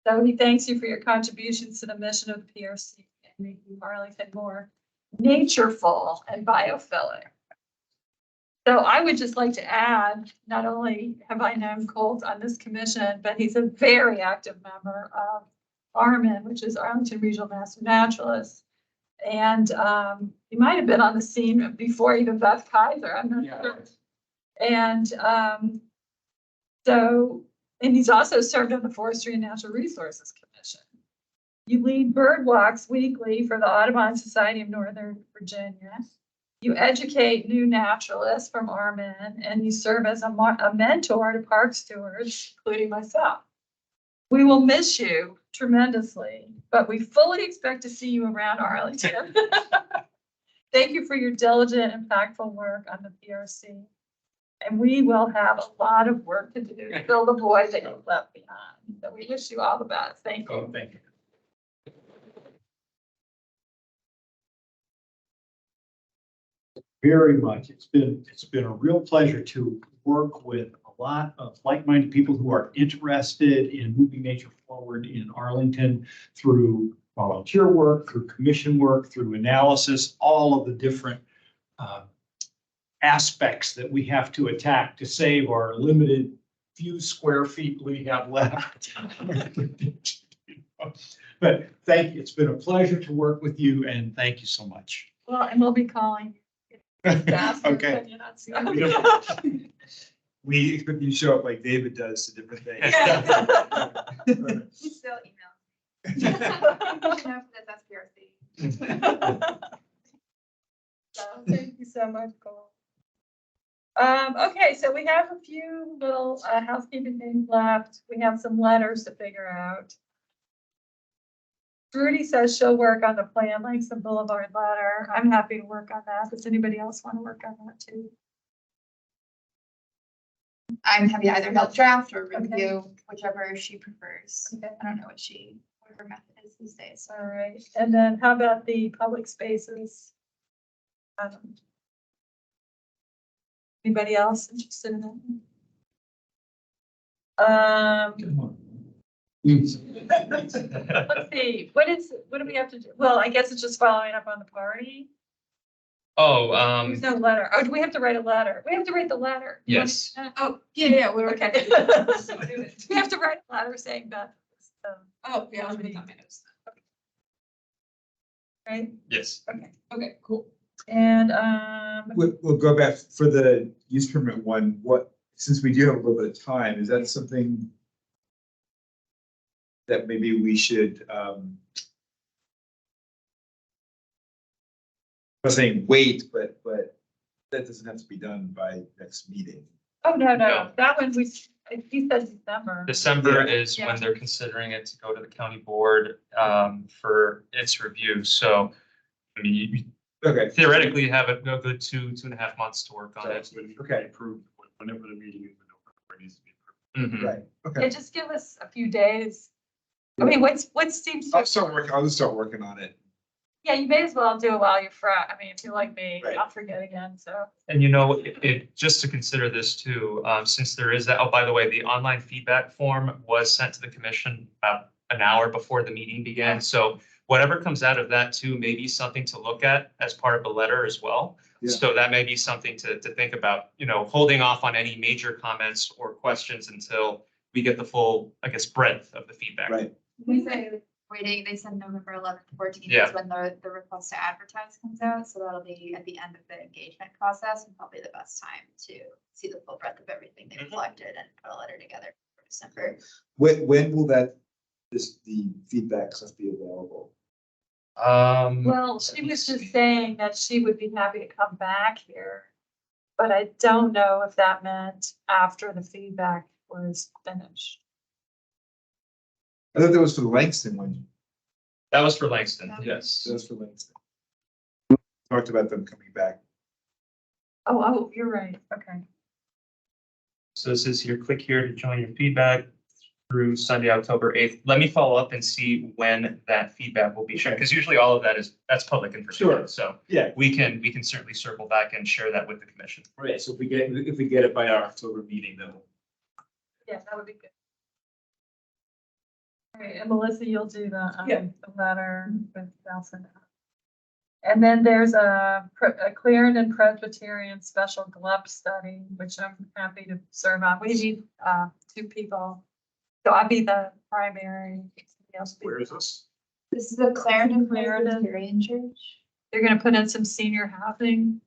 So he thanks you for your contributions to the mission of the PRC and making Arlington more natureful and biophilic. So I would just like to add, not only have I known Colt on this commission, but he's a very active member of ARMN, which is Arlington Regional Master Naturalist. And he might have been on the scene before even Beth Kaiser, I'm not sure. And and he's also served on the Forestry and Natural Resources Commission. You lead bird walks weekly for the Audubon Society of Northern Virginia. You educate new naturalists from ARMN, and you serve as a mentor to park stewards, including myself. We will miss you tremendously, but we fully expect to see you around Arlington. Thank you for your diligent, impactful work on the PRC. And we will have a lot of work to do to fill the void that you've left behind. So we wish you all the best. Thank you. Oh, thank you. Very much. It's been a real pleasure to work with a lot of like-minded people who are interested in moving nature forward in Arlington through volunteer work, through commission work, through analysis, all of the different aspects that we have to attack to save our limited few square feet we have left. But thank you. It's been a pleasure to work with you and thank you so much. Well, and we'll be calling. Okay. We expect you to show up like David does to different things. He's still email. That's SPRC. So, thank you so much, Cole. Okay, so we have a few little housekeeping things left. We have some letters to figure out. Rudy says she'll work on the plan, like some boulevard letter. I'm happy to work on that. Does anybody else want to work on that too? I'm happy to either help draft or review, whichever she prefers. Okay. I don't know what her method is these days. All right, and then how about the public spaces? Anybody else interested in that? Let's see, what do we have to do? Well, I guess it's just following up on the party. Oh, There's no letter. Oh, do we have to write a letter? We have to write the letter. yes. Oh, yeah, we're Okay. We have to write a letter saying that. Oh, yeah, I'll put that in my notes. Right, Yes. Okay, cool. and, We'll go back for the use permit one. Since we do have a little bit of time, is that something that maybe we should, I'm not saying wait, but that doesn't have to be done by next meeting. oh, no, No. that one he said December. December Yeah. is Yeah. when they're considering it to go to the county board for its review. So, I mean, you Okay, theoretically you have a good 2.5 months to work on it. okay, Approved whenever the meeting is, whenever it needs to be approved. Mhm. right, Yeah, okay. just give us a few days. I mean, what seems I'll to, just start working on it. yeah, you may as well do it while you're fresh. I mean, if you're like me, Right. I'll forget again, so. And just to consider this too, since there is that, oh, by the way, the online feedback form was sent to the commission about an hour before the meeting began. So whatever comes out of that too, may be something to look at as part of the letter as well. Yeah. So that may be something to think about, holding off on any major comments or questions until we get the full, I guess, breadth of the feedback. Right. We say waiting, they said November 11th, 14th Yeah. is when the request to advertise comes out. So that'll be at the end of the engagement process and probably the best time to see the full breadth of everything they've collected and put a letter together for December. When will the feedback stuff be available? Well, she was just saying that she would be happy to come back here. But I don't know if that meant after the feedback was finished. I thought that was for the Langston one. That was for Langston, yes. That was for Langston. Talked about them coming back. Oh, you're right. Okay. So this is your click here to join your feedback through Sunday, October 8th. Let me follow up and see when that feedback will be shared, because usually all of that's public information. Sure. So Yeah. we can certainly circle back and share that with the commission. Right, so if we get it by our October meeting, then Yeah, that would be good. All right, and Melissa, you'll do the letter with Nelson. And then there's a Clarendon Presbyterian Special GLUP study, which I'm happy to serve on. We need 2 people. So I'll be the primary. Somebody else be- Where is this? This is the Clarendon Clarendon. Presbyterian Church. They're gonna put in some senior housing.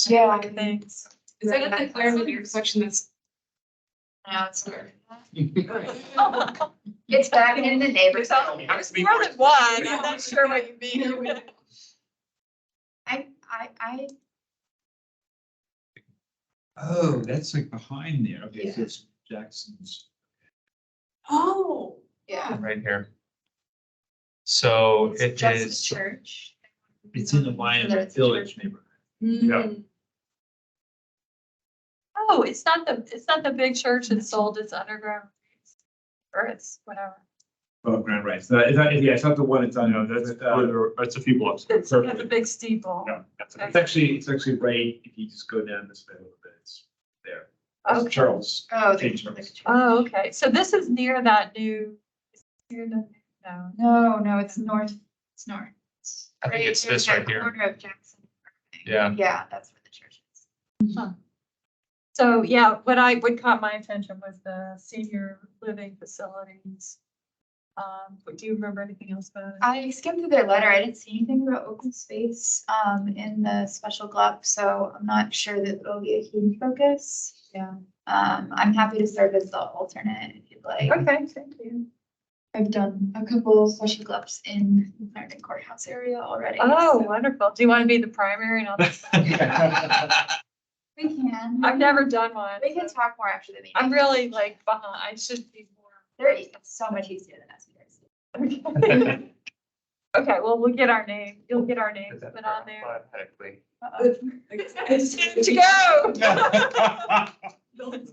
Yeah. Things. Is that at the Clarendon intersection that's? Now it's it's back in the neighborhood. There's more than one. I'm not sure what you mean. I oh, that's like behind there. Okay, Yeah. so it's Jackson's. Oh. yeah. Right here. So It's it just a is, church. It's in the So Lion that it's a Village church. neighborhood. Yeah. Oh, it's not the big church that sold its underground. Or it's whatever. Oh, Grand Right. So it's not the one it's on. No, that's a few blocks. It's got the big steeple. No, that's Okay. It's actually right, if you just go down this way a little bit, it's there. That's Okay. Charles. Oh, St. the Charles. church. Oh, okay. So this is near that new. Near the, no. No, it's north. It's north. I think it's near this that right here. Corner of Jackson. Yeah. Yeah, that's where the church is. So, yeah, what caught my attention was the senior living facilities. But do you remember anything else about it? I skimmed through their letter. I didn't see anything about open space in the special GLUP, so I'm not sure that it'll be a huge focus. Yeah. I'm happy to serve as the alternate if you'd like. Okay, thank you. I've done a couple of special GLUPs in the Arlington courthouse area already. Oh, so wonderful. Do you want to be the primary and all that? we can. I've never done one. We can talk more after the meeting. I'm really like behind. I should be more. It's so much easier than us. Okay, Okay, well, we'll get our name. You'll get our names put on there. Hypothetically. It's time to go.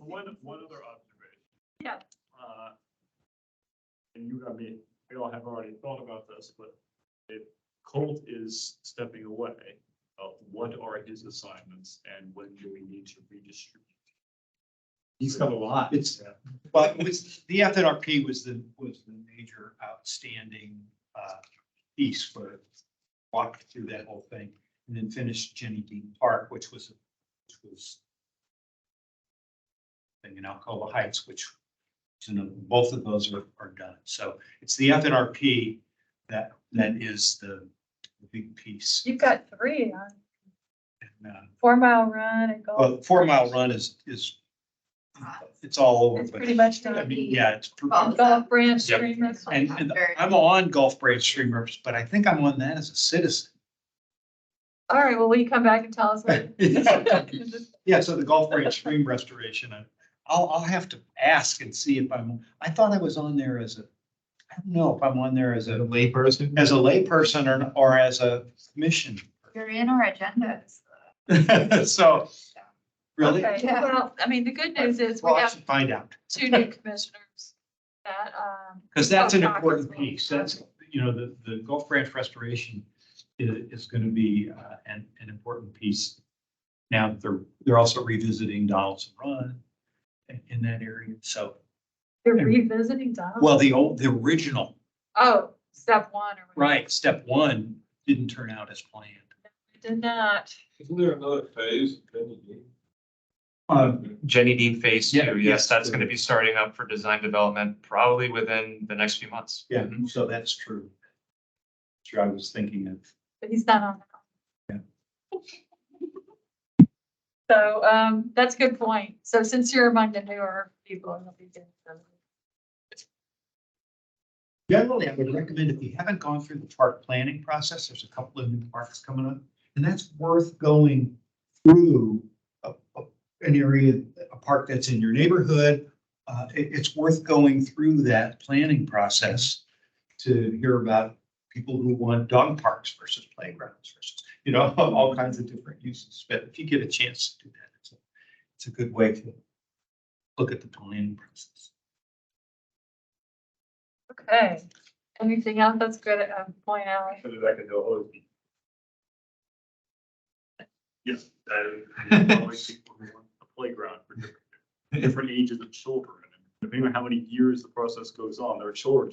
One other observation. Yeah. And you, I mean, we all have already thought about this, but if Colt is stepping away, what are his assignments and when do we need to redistribute? He's got a lot. But it was, the FNRP was the major outstanding piece for walk through that whole thing. And then finished Jenny Dean Park, which was in Alcoa Heights, which both of those are done. So it's the FNRP that is the big piece. You've got 3 on And, 4 Mile Run and golf. well, 4 Mile Run is it's all over. It's but pretty much I done. mean, yeah, it's. Golf Branch Yep. Stream. And I'm on Gulf Branch Streamers, but I think I'm on that as a citizen. All right, well, will you come back and tell us? What Yeah, so the Gulf Branch Stream Restoration, I'll have to ask and see if I thought I was on there as I don't know if I'm on there as a layperson. or as a commission. You're in our agendas. So, really? Okay, Yeah. well, I mean, the good news is we Well, I have should find out. 2 new commissioners that, Because that's an talk important as well. piece. That's, the Gulf Branch Restoration is going to be an important piece. Now, they're also revisiting Donaldson Run in that area. So, You're revisiting Donald. well, the original, Oh, step 1 or whatever. right, step 1 didn't turn out as planned. Did not. Isn't there another phase? Jenny Dean Phase 2, Yeah, yes, yes. that's going to be starting up for design development probably within the next few months. Yeah, so that's true. Sure, I was thinking of. But he's not on. Yeah. So, that's a good point. So since you're among the newer people, it'll be good. Generally, I would recommend if you haven't gone through the park planning process, there's a couple of new parks coming up. And that's worth going through an area, a park that's in your neighborhood. It's worth going through that planning process to hear about people who want dog parks versus playgrounds versus, all kinds of different uses. But if you get a chance to do that, it's a good way to look at the planning process. Okay. Anything else that's good at point out? So that I can go, yes, that always people who want a playground for different ages of children. And depending on how many years the process goes on, there are children.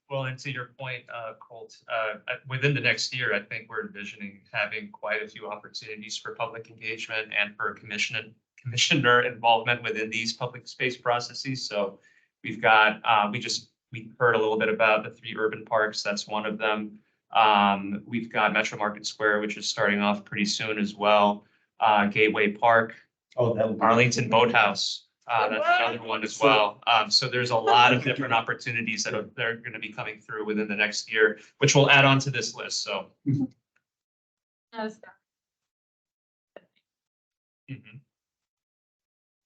Well, and to your point, Colt, within the next year, I think we're envisioning having quite a few opportunities for public engagement and for commissioner involvement within these public space processes. So we've got, we heard a little bit about the 3 urban parks. That's one of them. We've got Metro Market Square, which is starting off pretty soon as well. Gateway Park, Arlington Boathouse. That's another one as well. So there's a lot of different opportunities that are going to be coming through within the next year, which will add on to this list. So.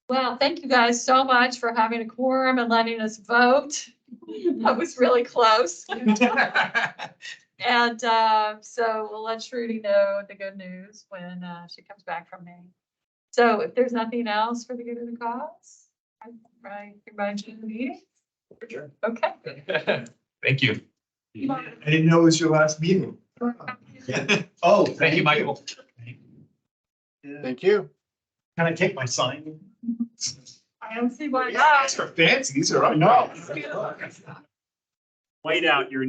Well, thank you guys so much for having a quorum and letting us vote. That was really close. And so we'll let Trudy know the good news when she comes back from Maine. So if there's nothing else for the good of the cause, I invite you to the meeting. Okay. Thank you. I didn't know it was your last meeting. Oh, Thank you, Michael. Thank you. Can I take my sign? I don't see why Yeah, not. these are fancy. These are. No. White out your